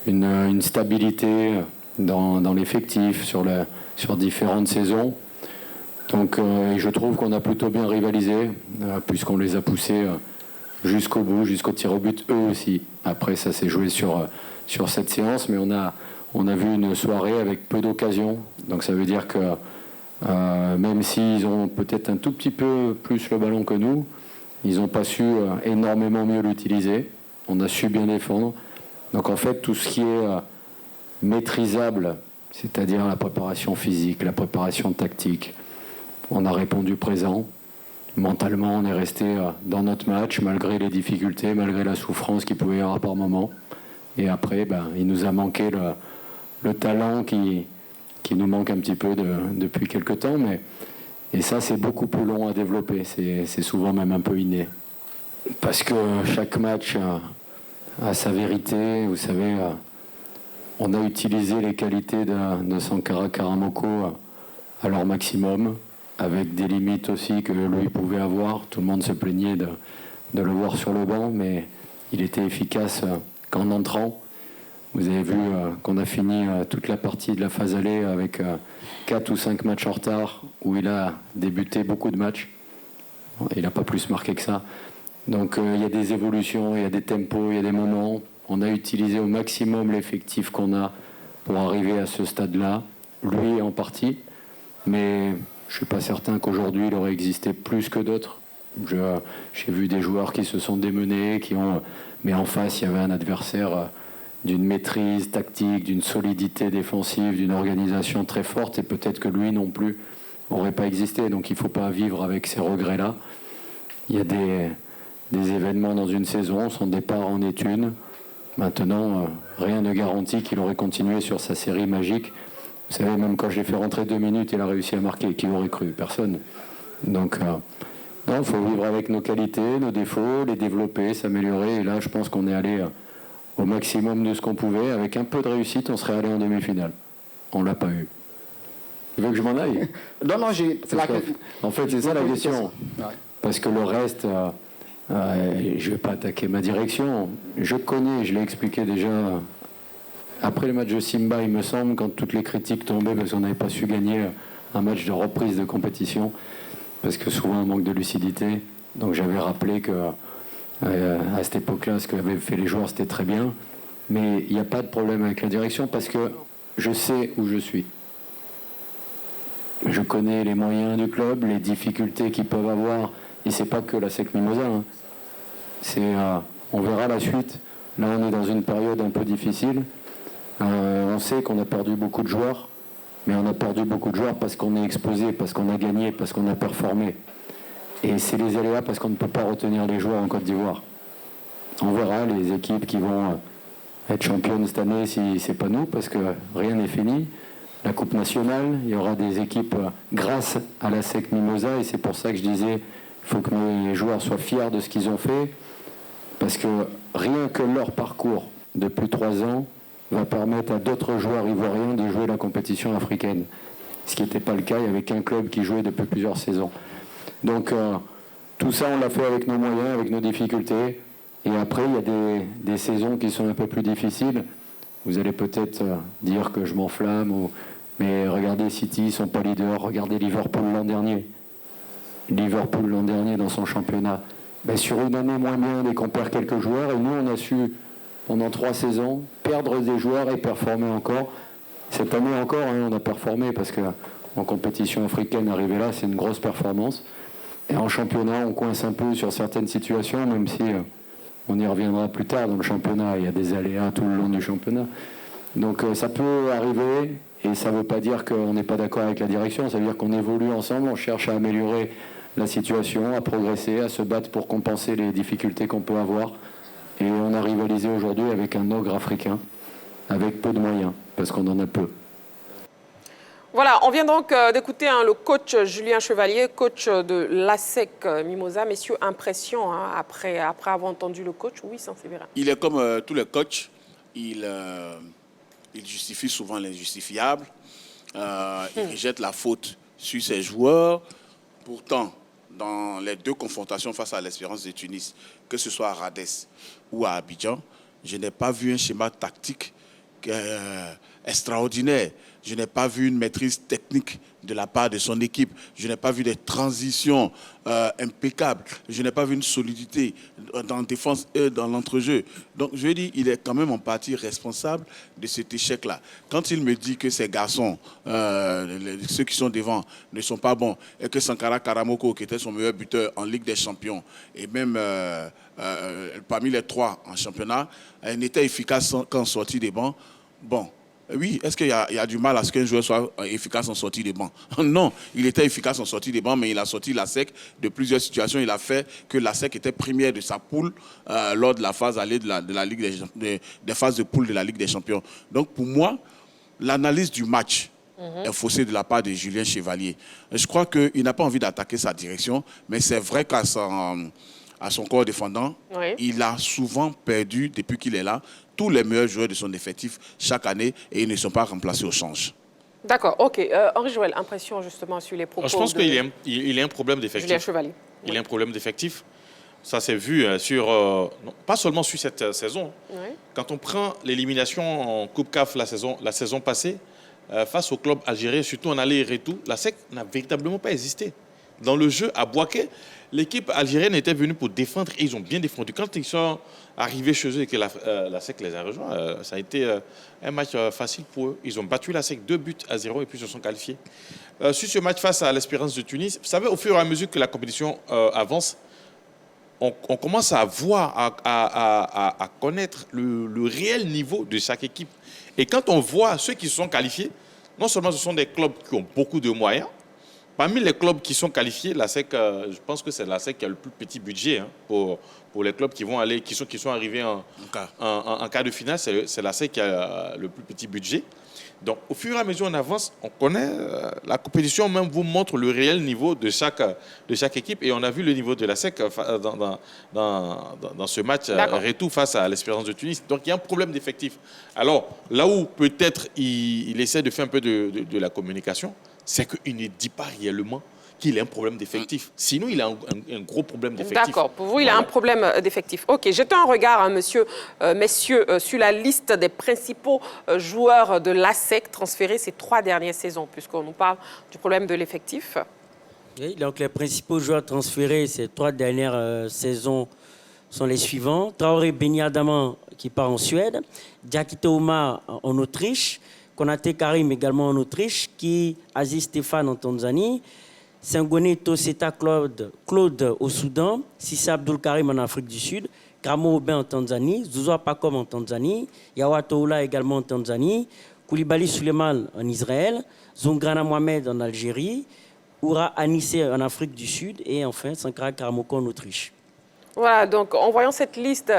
une stabilité dans l'effectif sur différentes saisons. Donc je trouve qu'on a plutôt bien rivalisé puisqu'on les a poussés jusqu'au bout, jusqu'au tir au but, eux aussi. Après ça s'est joué sur cette séance, mais on a vu une soirée avec peu d'occasions. Donc ça veut dire que même s'ils ont peut-être un tout petit peu plus le ballon que nous, ils n'ont pas su énormément mieux l'utiliser. On a su bien défendre. Donc en fait, tout ce qui est maîtrisable, c'est-à-dire la préparation physique, la préparation tactique, on a répondu présent. Mentalement, on est resté dans notre match, malgré les difficultés, malgré la souffrance qu'il pouvait y avoir par moment. Et après, il nous a manqué le talent qui nous manque un petit peu depuis quelques temps. Et ça, c'est beaucoup plus long à développer. C'est souvent même un peu inné. Parce que chaque match a sa vérité. Vous savez, on a utilisé les qualités de Sankara Karamoko à leur maximum, avec des limites aussi que lui pouvait avoir. Tout le monde se plaignait de le voir sur le banc, mais il était efficace qu'en entrant. Vous avez vu qu'on a fini toute la partie de la phase aller avec 4 ou 5 matchs en retard, où il a débuté beaucoup de matchs. Il n'a pas plus marqué que ça. Donc il y a des évolutions, il y a des tempos, il y a des moments. On a utilisé au maximum l'effectif qu'on a pour arriver à ce stade-là, lui en partie. Mais je ne suis pas certain qu'aujourd'hui il aurait existé plus que d'autres. J'ai vu des joueurs qui se sont démenés, mais en face il y avait un adversaire d'une maîtrise tactique, d'une solidité défensive, d'une organisation très forte, et peut-être que lui non plus n'aurait pas existé. Donc il ne faut pas vivre avec ces regrets-là. Il y a des événements dans une saison, son départ en est une. Maintenant, rien ne garantit qu'il aurait continué sur sa série magique. Vous savez, même quand j'ai fait rentrer 2 minutes, il a réussi à marquer. Qui aurait cru? Personne. Donc, non, il faut vivre avec nos qualités, nos défauts, les développer, s'améliorer. Et là, je pense qu'on est allé au maximum de ce qu'on pouvait. Avec un peu de réussite, on serait allé en demi-finale. On ne l'a pas eu. Tu veux que je m'en aille? Non, En fait, c'est ça la question. Parce que le reste, je ne vais pas attaquer ma direction. Je connais, je l'ai expliqué déjà après le match de Simba, il me semble, quand toutes les critiques tombaient parce qu'on n'avait pas su gagner un match de reprise de compétition, parce que souvent un manque de lucidité. Donc j'avais rappelé que à cette époque-là, ce qu'avaient fait les joueurs, c'était très bien. Mais il n'y a pas de problème avec la direction parce que je sais où je suis. Je connais les moyens du club, les difficultés qu'ils peuvent avoir. Et c'est pas que la SEC Mimosa. Hein. On verra la suite. Là, on est dans une période un peu difficile. On sait qu'on a perdu beaucoup de joueurs, mais on a perdu beaucoup de joueurs parce qu'on est exposé, parce qu'on a gagné, parce qu'on a performé. Et c'est les aléas parce qu'on ne peut pas retenir les joueurs en Côte d'Ivoire. On verra les équipes qui vont être championnes cette année si c'est pas nous, parce que rien n'est fini. La Coupe nationale, il y aura des équipes grâce à la SEC Mimosa, et c'est pour ça que je disais il faut que les joueurs soient fiers de ce qu'ils ont fait, parce que rien que leur parcours depuis 3 ans va permettre à d'autres joueurs ivoiriens de jouer la compétition africaine. Ce qui n'était pas le cas, il n'y avait qu'un club qui jouait depuis plusieurs saisons. Donc tout ça, on l'a fait avec nos moyens, avec nos difficultés. Et après, il y a des saisons qui sont un peu plus difficiles. Vous allez peut-être dire que je m'enflamme, mais regardez City, ils ne sont pas leaders. Regardez Liverpool l'an dernier. Liverpool l'an dernier dans son championnat. Ben, sur une année moins bien, dès qu'on perd quelques joueurs, et nous, on a su, pendant 3 saisons, perdre des joueurs et performer encore. Cette année encore, on a performé parce qu'en compétition africaine, arriver là, c'est une grosse performance. Et en championnat, on coince un peu sur certaines situations, même si on y reviendra plus tard dans le championnat. Il y a des aléas tout le long du championnat. Donc ça peut arriver, et ça ne veut pas dire qu'on n'est pas d'accord avec la direction. Ça veut dire qu'on évolue ensemble, on cherche à améliorer la situation, à progresser, à se battre pour compenser les difficultés qu'on peut avoir. Et on a rivalisé aujourd'hui avec un ogre africain, avec peu de moyens, parce qu'on en a peu. Voilà, on vient donc d'écouter le coach Julien Chevalier, coach de l'ASEC Mimosa. Messieurs, impression après avoir entendu le coach? Oui, Saint-Séverin. Il est comme tous les coachs, il justifie souvent l'injustifiable, il rejette la faute sur ses joueurs. Pourtant, dans les 2 confrontations face à l'Espérance de Tunis, que ce soit à Radès ou à Abidjan, je n'ai pas vu un schéma tactique extraordinaire. Je n'ai pas vu une maîtrise technique de la part de son équipe. Je n'ai pas vu des transitions impeccables. Je n'ai pas vu une solidité dans la défense et dans l'entrejeu. Donc, je dis, il est quand même en partie responsable de cet échec-là. Quand il me dit que ces garçons, ceux qui sont devant, ne sont pas bons, et que Sankara Karamoko, qui était son meilleur buteur en Ligue des Champions, et même parmi les 3 en championnat, n'était efficace qu'en sortie des bancs, bon. Oui, est-ce qu'il y a du mal à ce qu'un joueur soit efficace en sortie des bancs? Non, il était efficace en sortie des bancs, mais il a sorti l'ASEC de plusieurs situations. Il a fait que l'ASEC était première de sa poule lors de la phase allée de la Ligue des phases de poule de la Ligue des Champions. Donc pour moi, l'analyse du match est faussée de la part de Julien Chevalier. Je crois qu'il n'a pas envie d'attaquer sa direction, mais c'est vrai qu'à son corps défendant, il a souvent perdu, depuis qu'il est là, tous les meilleurs joueurs de son effectif chaque année, et ils ne sont pas remplacés au change. D'accord, ok. Henri Joël, impression justement sur les propos. Je pense qu'il y a un problème d'effectif. Julien Chevalier. Il y a un problème d'effectif. Ça s'est vu pas seulement sur cette saison. Quand on prend l'élimination en Coupe CAF la saison passée, face au club algérien, surtout en aller et retour, la SEC n'a véritablement pas existé. Dans le jeu à Bouaké, l'équipe algérienne était venue pour défendre et ils ont bien défendu. Quand ils sont arrivés chez eux et que la SEC les a rejoints, ça a été un match facile pour eux. Ils ont battu la SEC 2-0 et puis se sont qualifiés. Sur ce match face à l'Espérance de Tunis, vous savez, au fur et à mesure que la compétition avance, on commence à voir, à connaître le réel niveau de chaque équipe. Et quand on voit ceux qui se sont qualifiés, non seulement ce sont des clubs qui ont beaucoup de moyens. Parmi les clubs qui sont qualifiés, la SEC, je pense que c'est la SEC qui a le plus petit budget pour les clubs qui vont aller, qui sont arrivés en quart de finale. C'est la SEC qui a le plus petit budget. Donc, au fur et à mesure on avance, on connaît la compétition, même vous montre le réel niveau de chaque équipe. Et on a vu le niveau de la SEC dans ce match retour face à l'Espérance de Tunis. Donc, il y a un problème d'effectif. Alors, là où peut-être il essaie de faire un peu de la communication, c'est qu'il ne dit pas réellement qu'il a un problème d'effectif. Sinon, il a un gros problème d'effectif. D'accord. Pour vous, il a un problème d'effectif. OK. Jetons un regard, messieurs, sur la liste des principaux joueurs de l'ASEC transférés ces 3 dernières saisons, puisqu'on nous parle du problème de l'effectif. Oui, donc les principaux joueurs transférés ces 3 dernières saisons sont les suivants. Traoré Beni Adama qui part en Suède, Diakité Oumar en Autriche, Konaté Karim également en Autriche, Aziz Stéphane en Tanzanie, Senghone Toseta Claude au Soudan, Sissa Abdul Karim en Afrique du Sud, Kramo Aubin en Tanzanie, Zouzoua Pakom en Tanzanie, Yawa Toula également en Tanzanie, Koulibaly Suleiman en Israël, Zongrana Mohamed en Algérie, Oura Anissé en Afrique du Sud et enfin Sankara Karamoko en Autriche. Voilà, donc en voyant cette liste,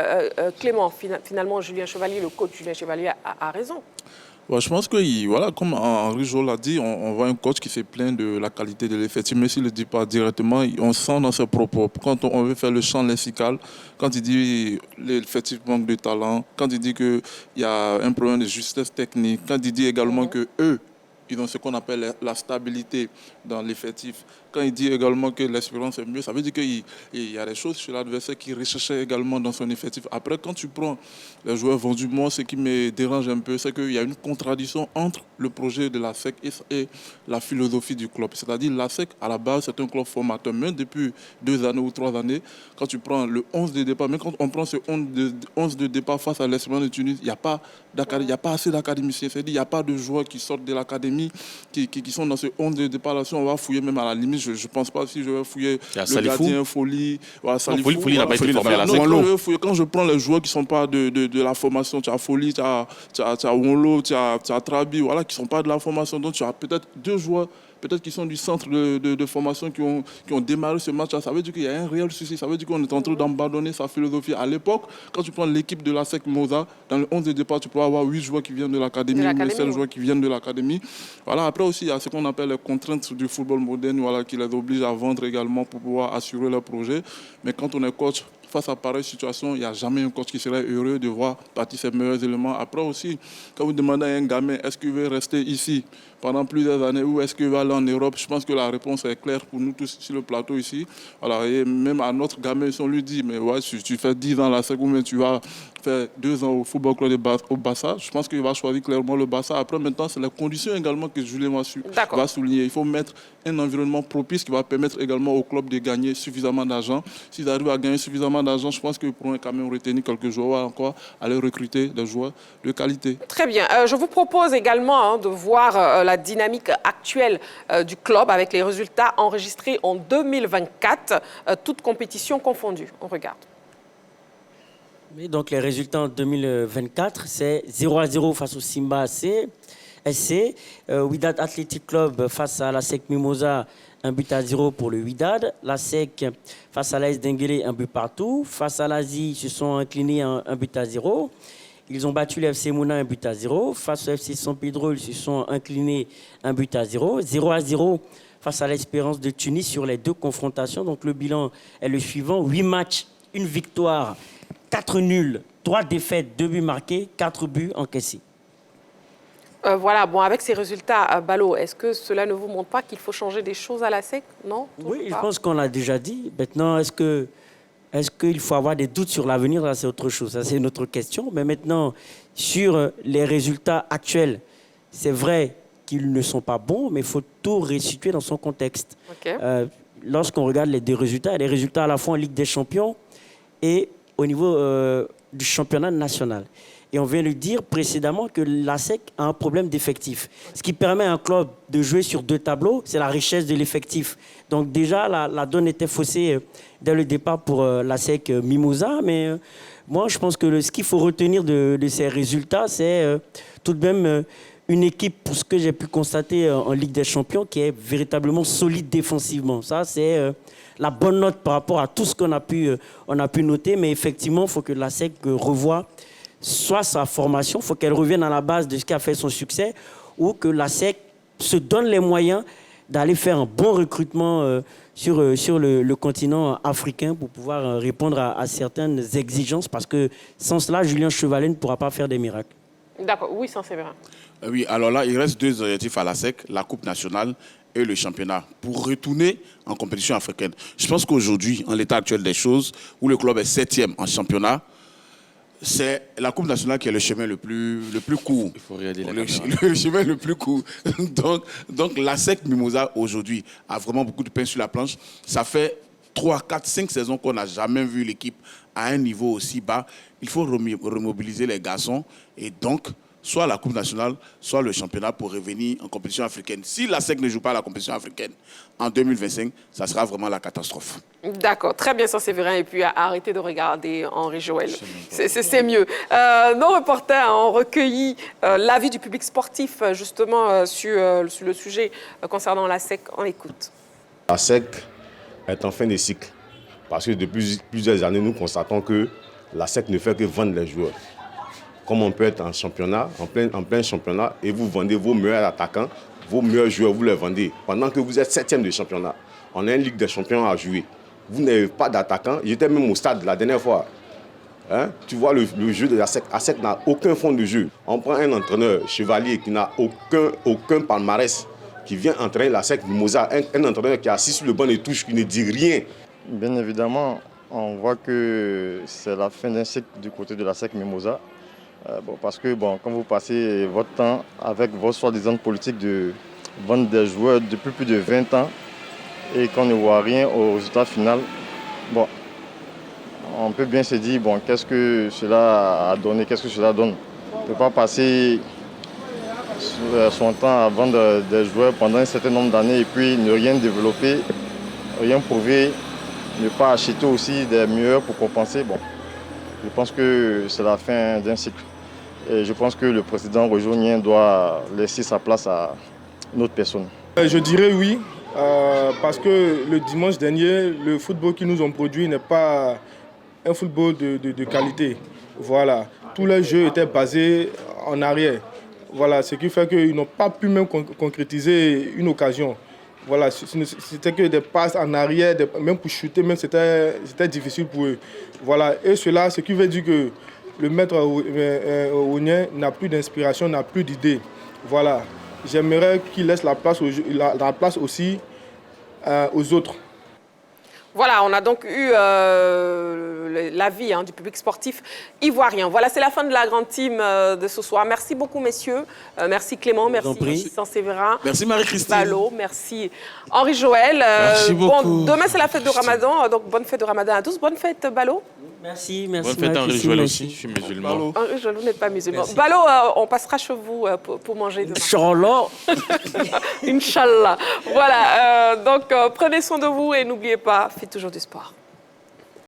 Clément, finalement Julien Chevalier, le coach Julien Chevalier a raison. Ouais, je pense que, voilà, comme Henri Jo l'a dit, on voit un coach qui se plaint de la qualité de l'effectif, mais s'il ne le dit pas directement, on sent dans ses propos. Quand on veut faire le champ lexical, quand il dit l'effectif manque de talent, quand il dit qu'il y a un problème de justesse technique, quand il dit également que eux ils ont ce qu'on appelle la stabilité dans l'effectif. Quand il dit également que l'espérance est mieux, ça veut dire qu'il y a des choses chez l'adversaire qui recherchait également dans son effectif. Après, quand tu prends les joueurs vendus, moi, ce qui me dérange un peu, c'est qu'il y a une contradiction entre le projet de la SEC et la philosophie du club. C'est-à-dire, la SEC, à la base, c'est un club formateur. Même depuis 2 années ou 3 années, quand tu prends le 11 de départ, même quand on prend ce 11 de départ face à l'Espérance de Tunis, il n'y a pas assez d'académiciens. C'est-à-dire, il n'y a pas de joueurs qui sortent de l'académie, qui sont dans ce 11 de départ. Là, si on va fouiller même à la limite, je ne pense pas si je vais fouiller le gardien Folie. Voilà, Folie n'a pas été formé à la SEC. Quand je prends les joueurs qui ne sont pas de la formation, tu as Folie, tu as Wonlo, tu as Trabi, voilà, qui ne sont pas de la formation. Donc tu as peut-être 2 joueurs peut-être qui sont du centre de formation qui ont démarré ce match-là. Ça veut dire qu'il y a un réel souci. Ça veut dire qu'on est en train d'abandonner sa philosophie. À l'époque, quand tu prends l'équipe de la SEC Mimosa, dans le 11 de départ, tu peux avoir 8 joueurs qui viennent de l'académie, ou 7 joueurs qui viennent de l'académie. Voilà. Après aussi, il y a ce qu'on appelle les contraintes du football moderne, voilà, qui les obligent à vendre également pour pouvoir assurer leur projet. Mais quand on est coach, face à pareille situation, il n'y a jamais un coach qui serait heureux de voir partir ses meilleurs éléments. Après aussi, quand vous demandez à un gamin, est-ce qu'il veut rester ici pendant plusieurs années ou est-ce qu'il va aller en Europe, je pense que la réponse est claire pour nous tous sur le plateau ici. Alors, et même à notre gamin, si on lui dit, mais ouais, tu fais 10 ans à la SEC ou mais tu vas faire 2 ans au Football Club au Barça, je pense qu'il va choisir clairement le Barça. Après, maintenant, c'est les conditions également que Julien va souligner. Il faut mettre un environnement propice qui va permettre également au club de gagner suffisamment d'argent. S'ils arrivent à gagner suffisamment d'argent, je pense qu'ils pourront quand même retenir quelques joueurs encore, aller recruter des joueurs de qualité. Très bien. Je vous propose également de voir la dynamique actuelle du club avec les résultats enregistrés en 2024, toutes compétitions confondues. On regarde. Oui, donc les résultats en 2024, c'est 0-0 face au Simba SC. Wydad Athletic Club face à la SEC Mimosa, 1-0 pour le Wydad. La SEC face à l'AS Denguélé, 1 but partout. Face à l'Asie, ils se sont inclinés 1-0. Ils ont battu le FC Mouna 1-0. Face au FC San Pedro, ils se sont inclinés 1-0. 0-0 face à l'Espérance de Tunis sur les 2 confrontations. Donc le bilan est le suivant. 8 matchs, 1 victoire, 4 nuls, 3 défaites, 2 buts marqués, 4 buts encaissés. Voilà, bon, avec ces résultats, Balo, est-ce que cela ne vous montre pas qu'il faut changer des choses à la SEC? Non? Oui, je pense qu'on l'a déjà dit. Maintenant, est-ce qu'il faut avoir des doutes sur l'avenir? Là, c'est autre chose. Ça, c'est une autre question. Mais maintenant, sur les résultats actuels, c'est vrai qu'ils ne sont pas bons, mais il faut tout resituer dans son contexte. Okay. Lorsqu'on regarde les 2 résultats, les résultats à la fois en Ligue des Champions et au niveau du championnat national. Et on vient de dire précédemment que la SEC a un problème d'effectif. Ce qui permet à un club de jouer sur 2 tableaux, c'est la richesse de l'effectif. Donc déjà, la donne était faussée dès le départ pour la SEC Mimosa. Mais moi, je pense que ce qu'il faut retenir de ces résultats, c'est tout de même une équipe, pour ce que j'ai pu constater en Ligue des Champions, qui est véritablement solide défensivement. Ça, c'est la bonne note par rapport à tout ce qu'on a pu noter. Mais effectivement, il faut que la SEC revoie soit sa formation, il faut qu'elle revienne à la base de ce qui a fait son succès, ou que la SEC se donne les moyens d'aller faire un bon recrutement sur le continent africain pour pouvoir répondre à certaines exigences, parce que sans cela, Julien Chevalet ne pourra pas faire des miracles. D'accord, oui, ça c'est vrai. Oui, alors là, il reste 2 objectifs à la SEC, la Coupe nationale et le championnat, pour retourner en compétition africaine. Je pense qu'aujourd'hui, en l'état actuel des choses, où le club est 7e en championnat, c'est la Coupe nationale qui est le chemin le plus court. Il faut regarder le chemin le plus court. Donc la SEC Mimosa, aujourd'hui, a vraiment beaucoup de pain sur la planche. Ça fait 3, 4, 5 saisons qu'on n'a jamais vu l'équipe à un niveau aussi bas. Il faut remobiliser les garçons et donc soit la Coupe nationale, soit le championnat pour revenir en compétition africaine. Si la SEC ne joue pas la compétition africaine en 2025, ça sera vraiment la catastrophe. D'accord, très bien, ça c'est vrai. Et puis arrêtez de regarder Henri Joël. C'est mieux. Nos reporters ont recueilli l'avis du public sportif justement sur le sujet concernant la SEC. On l'écoute. La SEC est en fin de cycle. Parce que depuis plusieurs années, nous constatons que la SEC ne fait que vendre les joueurs. Comme on peut être en championnat, en plein championnat, et vous vendez vos meilleurs attaquants, vos meilleurs joueurs, vous les vendez. Pendant que vous êtes 7e de championnat, on a une Ligue des champions à jouer. Vous n'avez pas d'attaquants. J'étais même au stade la dernière fois. Hein? Tu vois le jeu de ASEC. ASEC n'a aucun fond de jeu. On prend un entraîneur Chevalier qui n'a aucun palmarès, qui vient entraîner l'ASEC Mimosa, un entraîneur qui est assis sur le banc de touche, qui ne dit rien. Bien évidemment, on voit que c'est la fin d'un cycle du côté de l'ASEC Mimosa. Parce que quand vous passez votre temps avec vos soi-disant politiques de vendre des joueurs depuis plus de 20 ans et qu'on ne voit rien au résultat final, on peut bien se dire, qu'est-ce que cela a donné, qu'est-ce que cela donne. On ne peut pas passer son temps à vendre des joueurs pendant un certain nombre d'années et puis ne rien développer, rien prouver, ne pas acheter aussi des meilleurs pour compenser. Je pense que c'est la fin d'un cycle. Et je pense que le président Rojonien doit laisser sa place à une autre personne. Je dirais oui, parce que le dimanche dernier, le football qu'ils nous ont produit n'est pas un football de qualité. Voilà. Tous les jeux étaient basés en arrière. Voilà. Ce qui fait qu'ils n'ont pas pu même concrétiser une occasion. Voilà. C'était que des passes en arrière, même pour shooter, même c'était difficile pour eux. Voilà. Et cela, ce qui veut dire que le maître Ounien n'a plus d'inspiration, n'a plus d'idées. Voilà. J'aimerais qu'il laisse la place aussi aux autres. Voilà, on a donc eu l'avis du public sportif ivoirien. Voilà, c'est la fin de la grande team de ce soir. Merci beaucoup, messieurs. Merci Clément, merci Saint-Séverin. Merci Marie-Christine. Ballot, merci Henri-Joël. Merci beaucoup. Demain, c'est la fête de Ramadan, donc bonne fête de Ramadan à tous. Bonne fête, Ballot. Merci. Bonne fête Henri-Joël aussi, je suis musulman. Henri-Joël, vous n'êtes pas musulman. Ballot, on passera chez vous pour manger demain. Inch'Allah. Inch'Allah. Voilà, donc prenez soin de vous et n'oubliez pas, faites toujours du sport.